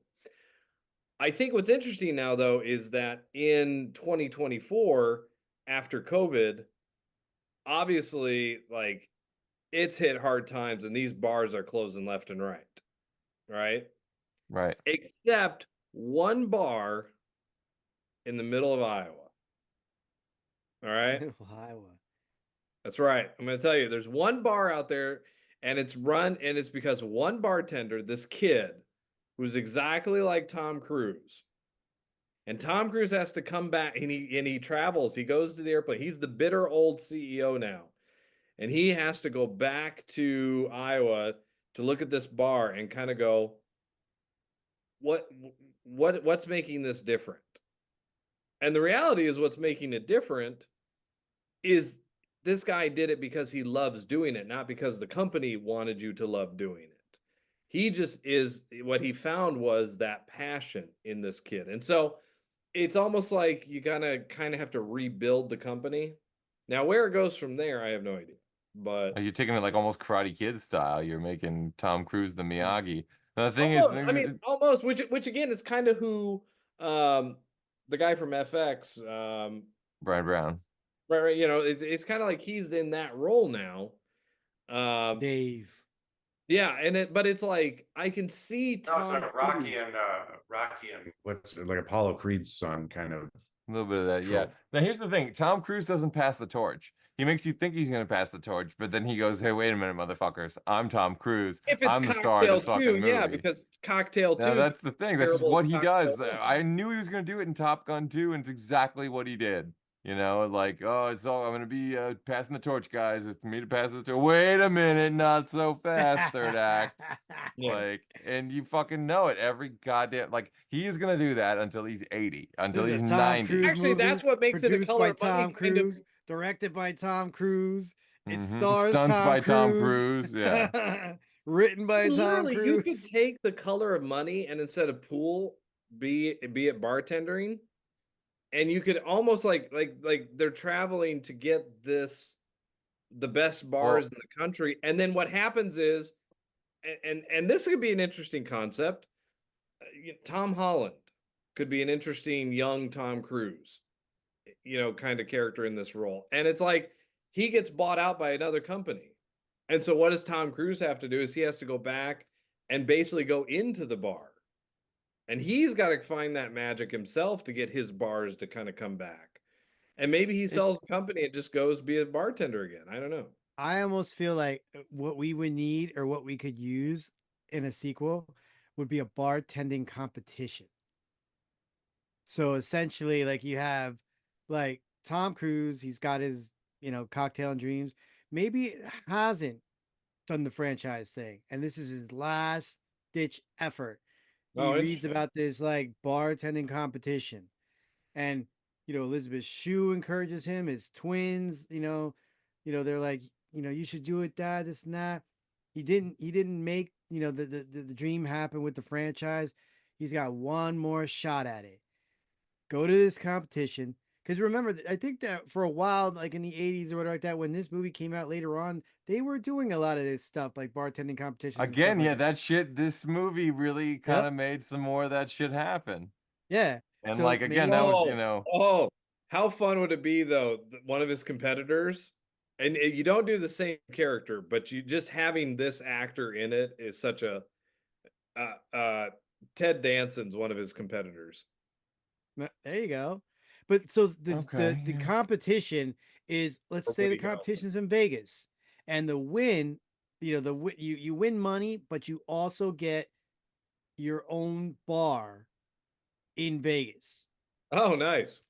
I think what's interesting now though is that in 2024, after COVID, obviously, like, it's hit hard times and these bars are closing left and right. Right. Except one bar in the middle of Iowa. All right. Iowa. That's right. I'm going to tell you, there's one bar out there, and it's because one bartender, this kid, who's exactly like Tom Cruise. And Tom Cruise has to come back, and he travels. He goes to the airplane. He's the bitter old CEO now, and he has to go back to Iowa to look at this bar and kind of go, what's making this different? And the reality is, what's making it different is this guy did it because he loves doing it, not because the company wanted you to love doing it. He just is, what he found was that passion in this kid. And so it's almost like you kind of have to rebuild the company. Now, where it goes from there, I have no idea. But you're taking it like almost Karate Kid style. You're making Tom Cruise the Miyagi. The thing almost, is, I mean, almost, which again is kind of who the guy from FX, Brian Brown. Right. You know, it's kind of like he's in that role now. Dave. Yeah, but it's like I can see Tom Rocky and what's like Apollo Creed's son, kind of. A little bit of that, yeah. Now here's the thing: Tom Cruise doesn't pass the torch. He makes you think he's going to pass the torch, but then he goes, "Hey, wait a minute, motherfuckers! I'm Tom Cruise. If it's I'm the star of this fucking movie." Yeah, because Cocktail 2. Now that's the thing. That's what he does. Cocktail. I knew he was going to do it in Top Gun 2, and it's exactly what he did. You know, like, oh, it's all I'm going to be passing the torch, guys. It's me to pass the torch. Wait a minute, not so fast, third act. Yeah. Like, and you fucking know it. Every goddamn, like, he is going to do that until he's 80, until he's 90. Actually, that's what makes it a color by Tom Cruise, directed by Tom Cruise. It stars Stunts Tom by Cruise. Tom Cruise. Yeah. Written by Tom Cruise. You could take The Color of Money and instead of pool, be it bartendering. And you could almost like they're traveling to get the best bars in the country. And then what happens is, and this could be an interesting concept. Tom Holland could be an interesting young Tom Cruise, kind of character in this role. And it's like he gets bought out by another company. And so what does Tom Cruise have to do is he has to go back and basically go into the bar. And he's got to find that magic himself to get his bars to kind of come back. And maybe he sells the company and just goes be a bartender again. I don't know. I almost feel like what we would need or what we could use in a sequel would be a bartending competition. So essentially, like you have like Tom Cruise, he's got his, Cocktail and Dreams. Maybe it hasn't done the franchise thing. And this is his last ditch effort. He reads about this like bartending competition, and Elizabeth Shue encourages him. His twins, they're like, you should do it, Dad. This and that. He didn't make the dream happen with the franchise. He's got one more shot at it. Go to this competition, because remember, I think that for a while, like in the 80s or whatever like that, when this movie came out later on, they were doing a lot of this stuff like bartending competitions. Again, yeah, that shit. This movie really kind of made some more of that shit happen. Yeah, and so like again, that was Oh, how fun would it be though? One of his competitors, and you don't do the same character, but you just having this actor in it is such a. Ted Danson's one of his competitors. There you go. But so the competition is, let's say the competition's in Vegas, and the win, you win money, but you also get your own bar in Vegas. Oh, nice.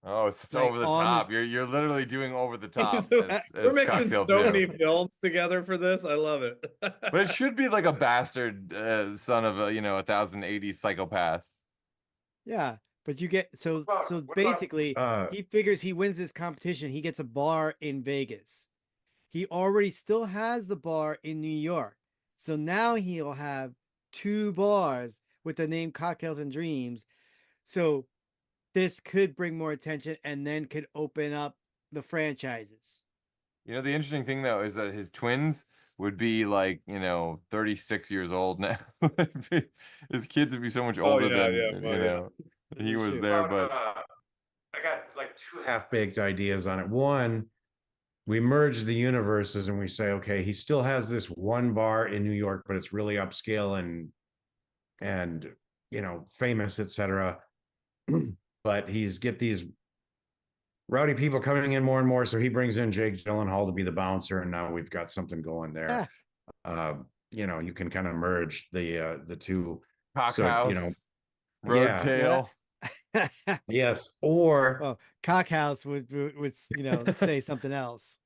Oh, it's like over the top. You're literally doing over the top. We're mixing so many films together for this. I love it. But it should be like a bastard son of a 1080 psychopaths. Yeah. But you get so basically he figures he wins this competition, he gets a bar in Vegas. He already still has the bar in New York. So now he'll have 2 bars with the name Cocktails and Dreams. So this could bring more attention and then could open up the franchises. The interesting thing though is that his twins would be like, 36 years old now. His kids would be so much older than he was there. But I got like 2 half-baked ideas on it. One, we merge the universes and we say, okay, he still has this one bar in New York, but it's really upscale and famous, etc. But he's get these rowdy people coming in more and more, so he brings in Jake Gyllenhaal to be the bouncer, and now we've got something going there. You can kind of merge the two. Cockhouse, yeah. Roadtail. Yes, or well, Cockhouse would say something else.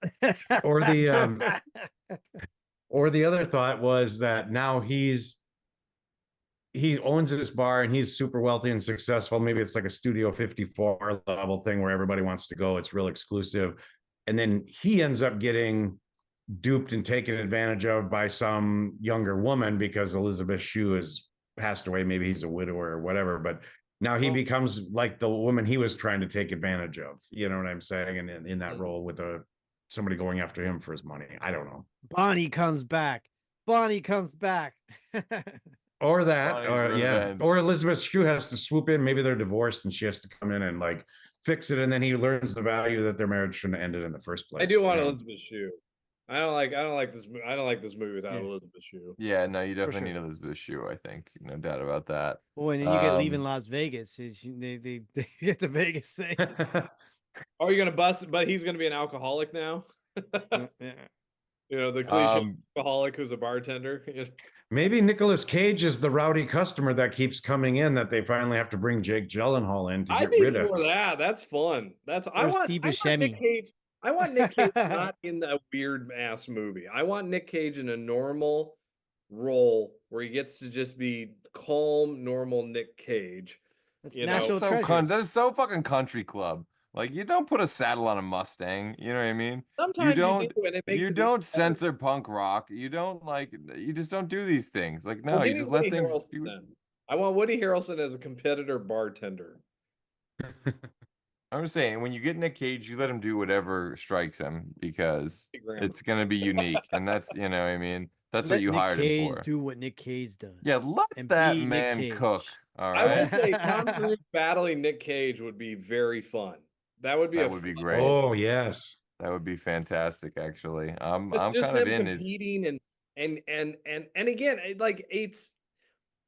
or the other thought was that now he owns this bar and he's super wealthy and successful. Maybe it's like a Studio 54 level thing where everybody wants to go. It's real exclusive. And then he ends up getting duped and taken advantage of by some younger woman because Elizabeth Shue has passed away. Maybe he's a widower or whatever, but now he becomes like the woman he was trying to take advantage of. You know what I'm saying? And in that role with somebody going after him for his money. I don't know. Bonnie comes back. Bonnie comes back. Or or Elizabeth Shue has to swoop in. Maybe they're divorced and she has to come in and like fix it, and then he learns the value that their marriage shouldn't have ended in the first place. I do want Elizabeth Shue. I don't like this. I don't like this movie without Elizabeth Shue. Yeah, no, you definitely need Elizabeth Shue. I think, no doubt about that. Oh, and then you get Leaving Las Vegas. They get the Vegas thing. Are you gonna bust? But he's gonna be an alcoholic now. Yeah. The cliche alcoholic who's a bartender. Maybe Nicolas Cage is the rowdy customer that keeps coming in that they finally have to bring Jake Gyllenhaal in to get rid of. For that. That's fun. I want Nick Cage. I want Nick Cage not in a weird ass movie. I want Nick Cage in a normal role where he gets to just be calm, normal Nick Cage. That's that's so fucking country club. Like, you don't put a saddle on a Mustang, you know what I mean? Sometimes you don't censor punk rock. You just don't do these things. Like, no, you just let things. I want Woody Harrelson as a competitor bartender. I'm just saying, when you get Nick Cage, you let him do whatever strikes him because it's gonna be unique, and that's what I mean. That's what you hired him for. Do what Nick Cage does. Yeah, let that man cook. All right. I will say Tom Cruise battling Nick Cage would be very fun. That would be great. Oh yes, that would be fantastic. Actually, I'm kind of in competing and again,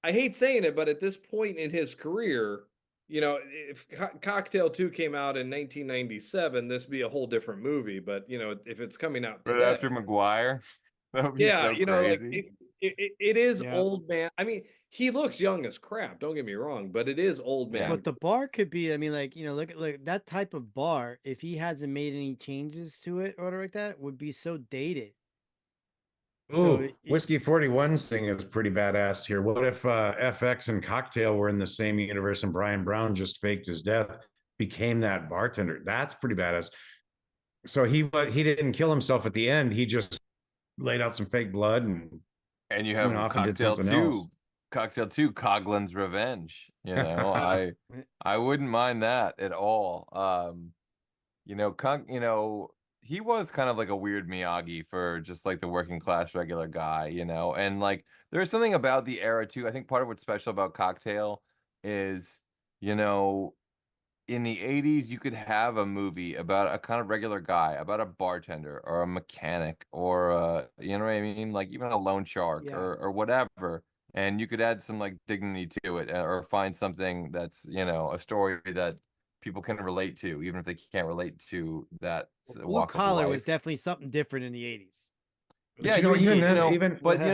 I hate saying it, but at this point in his career, if Cocktail 2 came out in 1997, this would be a whole different movie. But if it's coming out today, right after McGuire, that would be so crazy. It is old man. I mean, he looks young as crap. Don't get me wrong, but it is old man. But the bar could be. I mean, look at that type of bar. If he hasn't made any changes to it or like that, would be so dated. Ooh, Whiskey 41's thing is pretty badass here. What if FX and Cocktail were in the same universe and Brian Brown just faked his death, became that bartender? That's pretty badass. So he didn't kill himself at the end. He just laid out some fake blood and you have Cocktail 2. Cocktail 2, Coughlin's Revenge. I wouldn't mind that at all. He was kind of like a weird Miyagi for just like the working class regular guy, and like there's something about the era too. I think part of what's special about Cocktail is, in the 80s, you could have a movie about a kind of regular guy, about a bartender or a mechanic or you know what I mean? Like even a loan shark or whatever. And you could add some like dignity to it or find something that's, a story that people can relate to, even if they can't relate to that. Blue Collar was definitely something different in the 80s. Yeah,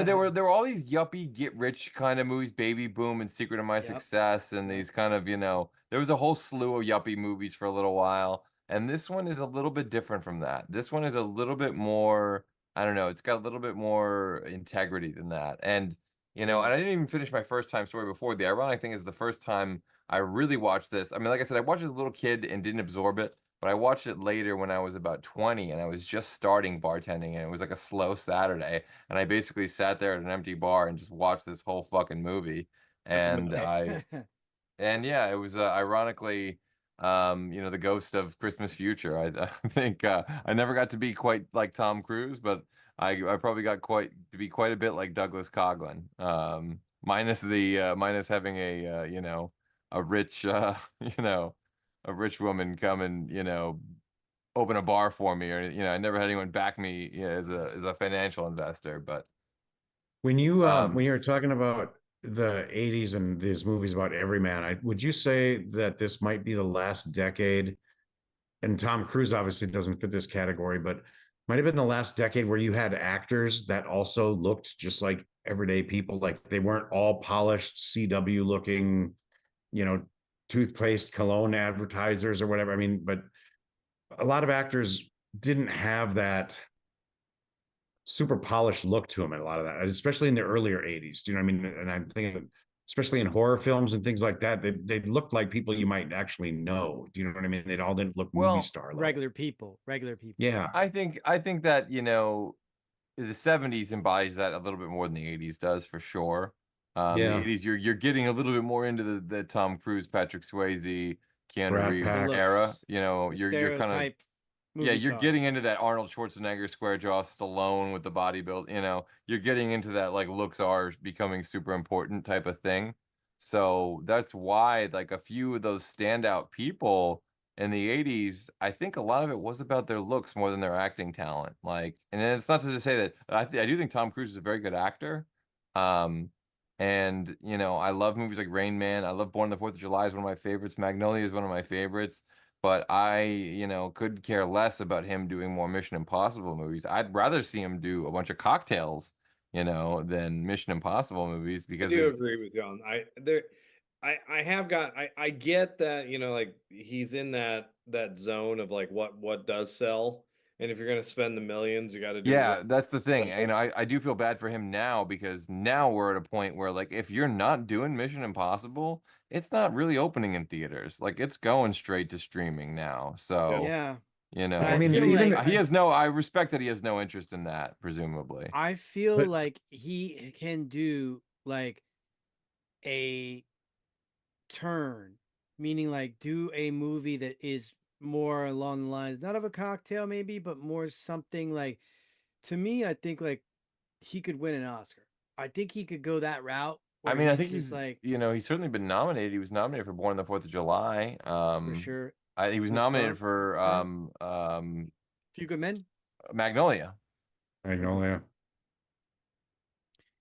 there were all these yuppie get rich kind of movies, Baby Boom and Secret of My Success, and these kind of, there was a whole slew of yuppie movies for a little while, and this one is a little bit different from that. This one is a little bit more, I don't know, it's got a little bit more integrity than that, and and I didn't even finish my first time story before. The ironic thing is the first time I really watched this, I mean, like I said, I watched it as a little kid and didn't absorb it. But I watched it later when I was about 20 and I was just starting bartending, and it was like a slow Saturday. And I basically sat there at an empty bar and just watched this whole fucking movie. And it was ironically, the ghost of Christmas Future. I think I never got to be quite like Tom Cruise, but I probably got to be quite a bit like Douglas Coughlin. Minus having a rich, a rich woman come and, open a bar for me, or, I never had anyone back me as a financial investor. But when you're talking about the 80s and these movies about everyman, would you say that this might be the last decade? And Tom Cruise obviously doesn't fit this category, but might have been the last decade where you had actors that also looked just like everyday people. Like they weren't all polished CW looking, you know, toothpaste cologne advertisers or whatever. I mean, but a lot of actors didn't have that super polished look to them, and a lot of that, especially in the earlier 80s. Do you know what I mean? And I'm thinking, especially in horror films and things like that, they looked like people you might actually know. Do you know what I mean? They all didn't look movie star level. Regular people. Yeah. I think that, you know, the 70s embodies that a little bit more than the 80s does, for sure. The 80s, you're getting a little bit more into the Tom Cruise, Patrick Swayze, Keanu Brad Reeves Pax. era. You know, you're kind of you're getting into that Arnold Schwarzenegger square jaw, Stallone with the body build. You know, you're getting into that like looks are becoming super important type of thing. So that's why like a few of those standout people in the 80s, I think a lot of it was about their looks more than their acting talent. Like, and it's not to say that I do think Tom Cruise is a very good actor. And you know, I love movies like Rain Man. I love Born on the Fourth of July is one of my favorites. Magnolia is one of my favorites. But I, you know, could care less about him doing more Mission Impossible movies. I'd rather see him do a bunch of cocktails, you know, than Mission Impossible movies, because I do agree with John. I get that, you know, like he's in that zone of like what does sell, and if you're gonna spend the millions, you got to do. Yeah, that's the thing. You know, I do feel bad for him now, because now we're at a point where like if you're not doing Mission Impossible, it's not really opening in theaters. Like it's going straight to streaming now. So yeah, you know, I mean, even like, he has no. I respect that he has no interest in that, presumably. I feel like he can do like a turn, meaning like do a movie that is more along the lines, not of a cocktail maybe, but more something like, to me, I think like he could win an Oscar. I think he could go that route. I mean, I think he's he's like, you know, he's certainly been nominated. He was nominated for Born on the Fourth of July. for sure. He was The nominated Firm- for Few Good Men. Magnolia. Magnolia.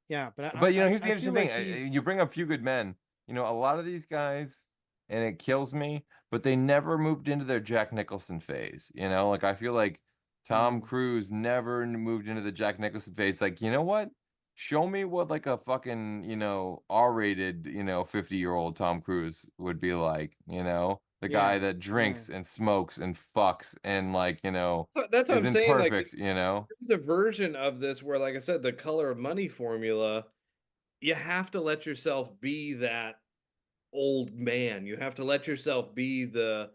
Yeah, but you know, here's the I interesting feel thing. like You bring up Few Good Men. You know, a lot of these guys, and it kills me, but they never moved into their Jack Nicholson phase. You know, like I feel like Tom Cruise never moved into the Jack Nicholson phase. Like, you know what? Show me what like a fucking, you know, R-rated, you know, 50-year-old Tom Cruise would be like, you know, the guy that drinks and smokes and fucks and like, you know, So that's what I'm isn't saying. perfect, Like, you know. there's a version of this where, like I said, the color of money formula, you have to let yourself be that old man. You have to let yourself be the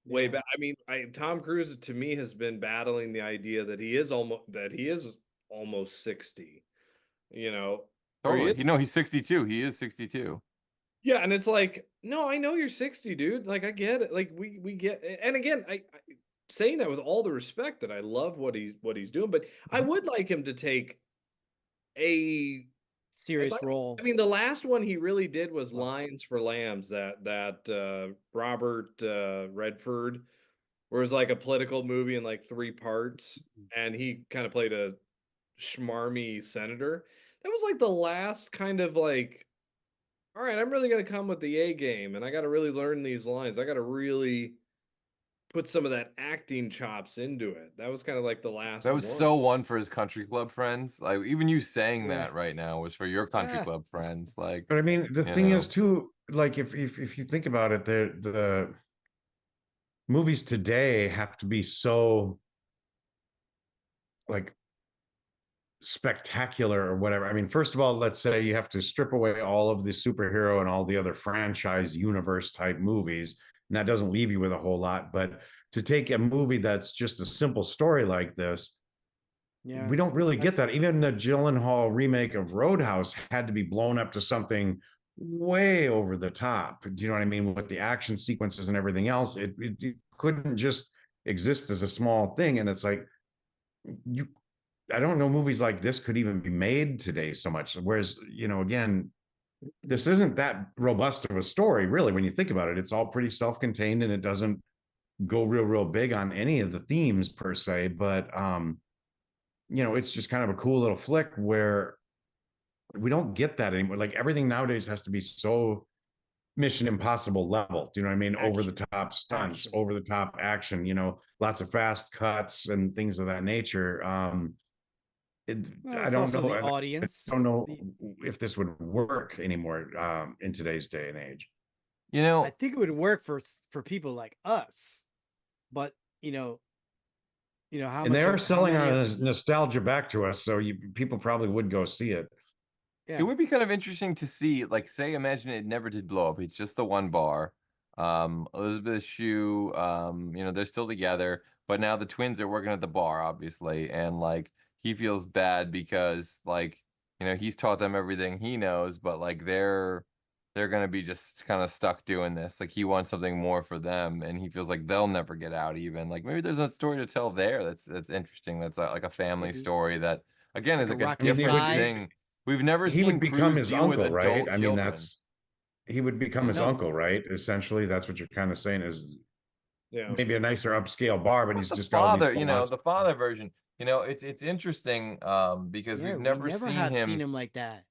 way back. I mean, Tom Cruise to me has been battling the idea that he is almost 60. You know, Totally. You know, he's 62. He is 62. Yeah, and it's like, no, I know you're 60, dude. Like, I get it. Like, we get. And again, I saying that with all the respect that I love what he's doing, but I would like him to take a serious role. I mean, the last one he really did was Lions for Lambs, that Robert Redford, where it was like a political movie in like 3 parts, and he kind of played a schmarmy senator. That was like the last kind of like, all right, I'm really gonna come with the A game, and I got to really learn these lines. I got to really put some of that acting chops into it. That was kind of like the last. That was so one for his country club friends. Like even you saying that right now was for your country club friends. Like, but I mean, the thing is too, like if you think about it, the movies today have to be so like spectacular or whatever. I mean, first of all, let's say you have to strip away all of the superhero and all the other franchise universe type movies, and that doesn't leave you with a whole lot. But to take a movie that's just a simple story like this, we don't really get that. Even the Gyllenhaal remake of Roadhouse had to be blown up to something way over the top. Do you know what I mean? With the action sequences and everything else, it couldn't just exist as a small thing. And it's like, I don't know movies like this could even be made today so much. Whereas, you know, again, this isn't that robust of a story, really, when you think about it. It's all pretty self-contained, and it doesn't go real big on any of the themes per se. But you know, it's just kind of a cool little flick where we don't get that anymore. Like everything nowadays has to be so Mission Impossible level. Do you know what I mean? Over the top stunts, Action. over the top action, you know, lots of fast cuts and things of that nature. Well, I it's don't also know. the I audience. don't know if this would work anymore in today's day and age. You know, I think it would work for people like us, but you know how And much they are how selling many our nostalgia back to us, so people probably would go see it. It would be kind of interesting to see, like, say, imagine it never did blow up. It's just the one bar. Elizabeth Shue, you know, they're still together, but now the twins are working at the bar, obviously, and like he feels bad because, like, you know, he's taught them everything he knows, but like they're gonna be just kind of stuck doing this. Like he wants something more for them, and he feels like they'll never get out even. Like maybe there's a story to tell there that's interesting. That's like a family story that again is like a different thing. We've never He seen would become Cruise his deal with uncle, right? adult I mean, children. he would become his No. uncle, right? Essentially, that's what you're kind of saying is Yeah. maybe a nicer upscale bar, but he's The just got all these father, you know, philosophies. the father version. You know, it's interesting because Yeah, we've never we never seen have him. seen him like that.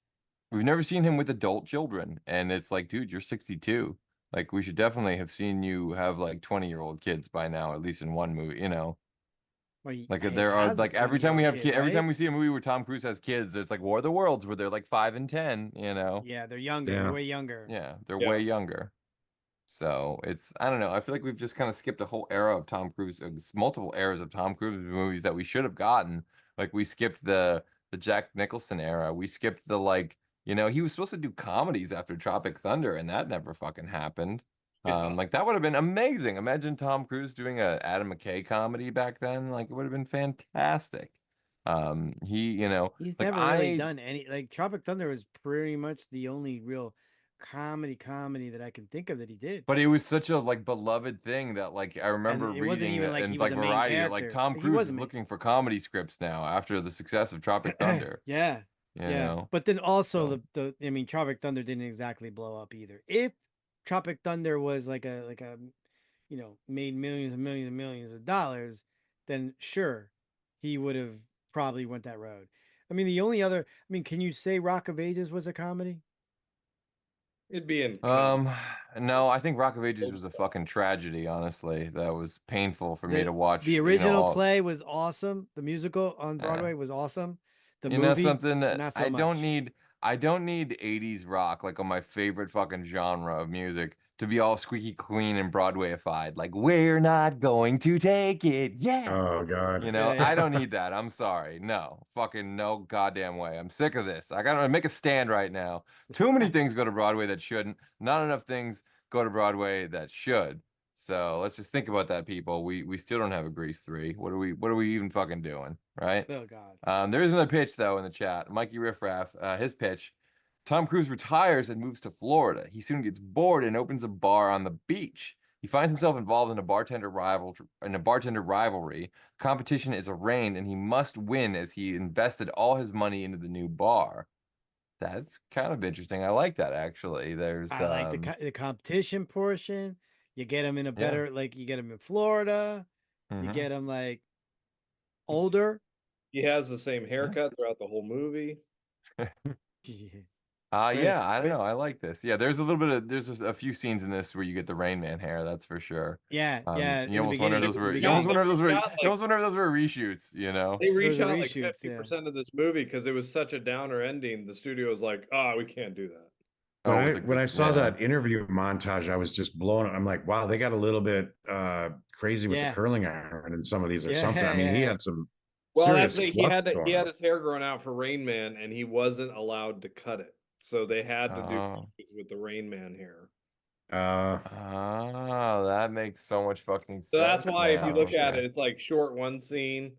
We've never seen him with adult children, and it's like, dude, you're 62. Like, we should definitely have seen you have like 20-year-old kids by now, at least in one movie. You know, Well, like he there are has a like every time we 20-year-old have kid, every time right? we see a movie where Tom Cruise has kids, it's like War of the Worlds where they're like 5 and 10. You know. Yeah, they're younger. They're way younger. Yeah, they're way younger. So it's, I don't know. I feel like we've just kind of skipped a whole era of Tom Cruise, multiple eras of Tom Cruise movies that we should have gotten. Like we skipped the Jack Nicholson era. We skipped the like, you know, he was supposed to do comedies after Tropic Thunder, and that never fucking happened. Like that would have been amazing. Imagine Tom Cruise doing a Adam McKay comedy back then. Like it would have been fantastic. You know, He's like never really done any, like Tropic Thunder was pretty much the only real comedy that I can think of that he did. But it was such a like beloved thing that like I remember it wasn't reading even like and he was like a main Variety like character. Tom He Cruise is wasn't looking for comedy scripts now after the success of Tropic Thunder. Yeah. You know? But then also the I mean Tropic Thunder didn't exactly blow up either. If Tropic Thunder was like a you know, made millions and millions and millions of dollars, then sure, he would have probably went that road. I mean, the only other, I mean, can you say Rock of Ages was a comedy? It'd be in. No, I think Rock of Ages was a fucking tragedy, honestly. That was painful for me to watch. The you know, original play was awesome. The musical on Broadway was awesome. The you movie, know something that not so I much. don't need 80s rock like on my favorite fucking genre of music to be all squeaky clean and Broadwayified. Like we're not going to take it. Yeah. Oh God. You know, I don't need that. I'm sorry. No. Fucking no goddamn way. I'm sick of this. I gotta make a stand right now. Too many things go to Broadway that shouldn't. Not enough things go to Broadway that should. So let's just think about that, people. We still don't have a Grease 3. What are we even fucking doing? Right? Oh God. There is another pitch though in the chat. Mikey Riffraff, his pitch. Tom Cruise retires and moves to Florida. He soon gets bored and opens a bar on the beach. He finds himself involved in a bartender rivalry. Competition is arraigned, and he must win as he invested all his money into the new bar. That's kind of interesting. I like that actually. There's I like the competition portion. You get him in a better, like you get him in Florida. You get him like older. He has the same haircut throughout the whole movie. Yeah, I don't know. I like this. Yeah, there's a little bit of there's a few scenes in this where you get the Rain Man hair. That's for sure. Yeah. You almost wonder if those were. You almost wonder if those were reshoots. You know, they reshot like 50% of this movie because it was such a downer ending. The studio was like, "Oh, we can't do that." When I saw that interview montage, I was just blown. I'm like, wow, they got a little bit crazy with the curling iron in some of these or something. I mean, he had some. Well, actually, he had his hair grown out for Rain Man, and he wasn't allowed to cut it, so they had to do with the Rain Man hair. That makes so much fucking sense. So that's why, if you look at it, it's like short one scene,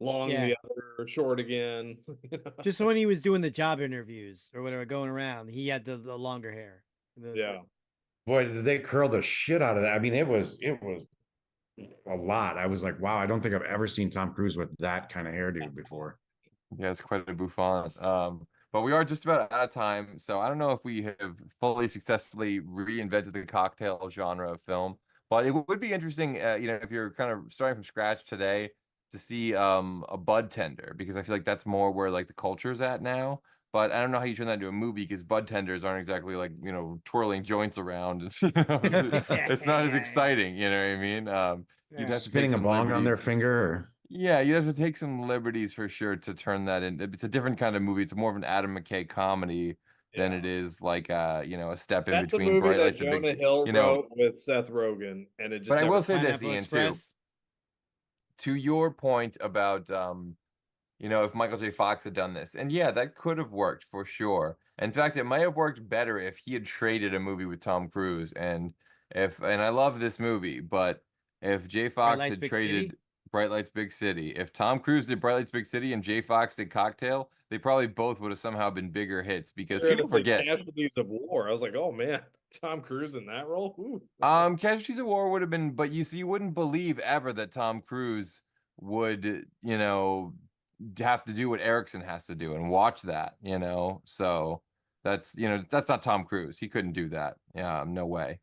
long the other, short again. Just when he was doing the job interviews or whatever, going around, he had the longer hair. Boy, did they curl the shit out of that. I mean, it was a lot. I was like, wow, I don't think I've ever seen Tom Cruise with that kind of hairdo before. Yeah, it's quite a bouffant. But we are just about out of time, so I don't know if we have fully successfully reinvented the cocktail genre of film. But it would be interesting, you know, if you're kind of starting from scratch today, to see a bud tender, because I feel like that's more where like the culture is at now. But I don't know how you turn that into a movie because bartenders aren't exactly like, you know, twirling joints around. It's not as exciting, you know what I mean? You'd have to take spinning a some bong on their liberties. finger. Or... Yeah, you'd have to take some liberties for sure to turn that in. It's a different kind of movie. It's more of an Adam McKay comedy than it is like you know, a step in That's a between movie Bright that Lights and Jonah Big, Hill you know. wrote with Seth Rogen, and it just. But I will never say this, Pineapple Ian, Express. too. To your point about you know, if Michael J. Fox had done this, and yeah, that could have worked for sure. In fact, it might have worked better if he had traded a movie with Tom Cruise. And I love this movie, but if J. Fox Lights, had Big traded City? Bright Lights, Big City, if Tom Cruise did Bright Lights, Big City, and J. Fox did Cocktail, they probably both would have somehow been bigger hits because You're people gonna say forget. Casualties of War. I was like, oh man, Tom Cruise in that role. Ooh. Casualties of War would have been, but you see, you wouldn't believe ever that Tom Cruise would, you know, have to do what Erickson has to do and watch that, you know. So that's, you know, that's not Tom Cruise. He couldn't do that. Yeah, no way.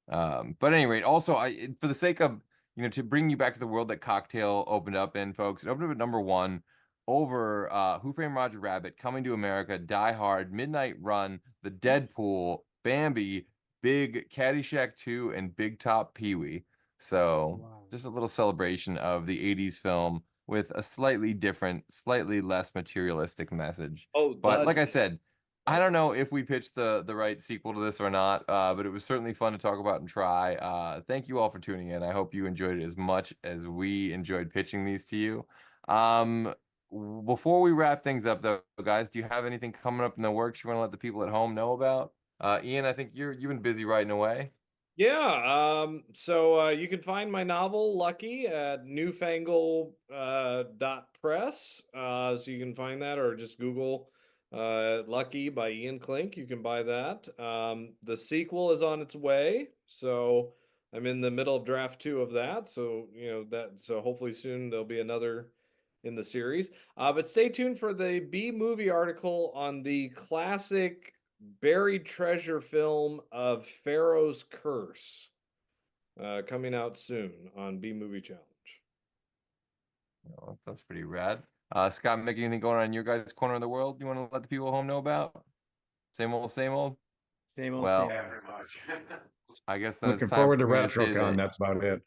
But at any rate, also for the sake of, you know, to bring you back to the world that Cocktail opened up in, folks, it opened up at #1 over Who Framed Roger Rabbit, Coming to America, Die Hard, Midnight Run, The Deadpool, Bambi, Big, Caddyshack 2, and Big Top Pee-wee. So just a little celebration of the 80s film with a slightly different, slightly less materialistic message. But like I said, I don't know if we pitched the right sequel to this or not, but it was certainly fun to talk about and try. Thank you all for tuning in. I hope you enjoyed it as much as we enjoyed pitching these to you. Before we wrap things up, though, guys, do you have anything coming up in the works you want to let the people at home know about? Ian, I think you've been busy writing away. Yeah, so you can find my novel Lucky at newfangle.press. So you can find that, or just Google Lucky by Ian Klink. You can buy that. The sequel is on its way, so I'm in the middle of draft 2 of that. So so hopefully soon there'll be another in the series. But stay tuned for the B movie article on the classic buried treasure film of Pharaoh's Curse, coming out soon on B Movie Challenge. Oh, that's pretty rad. Scott, Mick, anything going on in your guys' corner of the world you want to let the people at home know about? Same old, same old? Same old, well, same Very much. I guess then Looking forward to RetroCon. That's about it.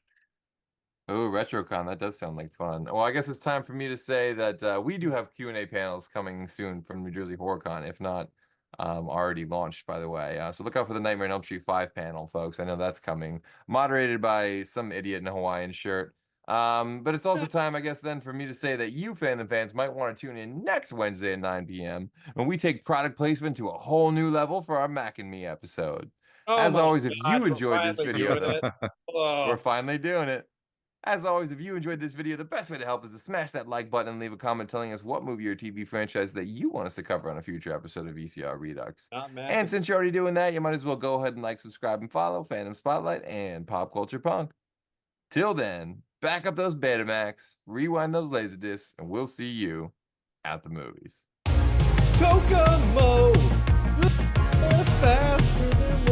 Oh, RetroCon, that does sound like fun. Well, I guess it's time for me to say that we do have Q&A panels coming soon from New Jersey HorrorCon, if not already launched, by the way. So look out for the Nightmare on Elm Street 5 panel, folks. I know that's coming. Moderated by some idiot in a Hawaiian shirt. But it's also time, I guess, then for me to say that you Fandom fans might want to tune in next Wednesday at 9 p.m. when we take product placement to a whole new level for our Mac and Me episode. As always, if you enjoyed this video, we're finally doing it. As always, if you enjoyed this video, the best way to help is to smash that like button and leave a comment telling us what movie or TV franchise that you want us to cover on a future episode of VCR Redux. And since you're already doing that, you might as well go ahead and like, subscribe, and follow Fandom, Spotlight, and Pop Culture Punk. Till then, back up those Betamax, rewind those Laserdiscs, and we'll see you at the movies. Kokomo! Faster than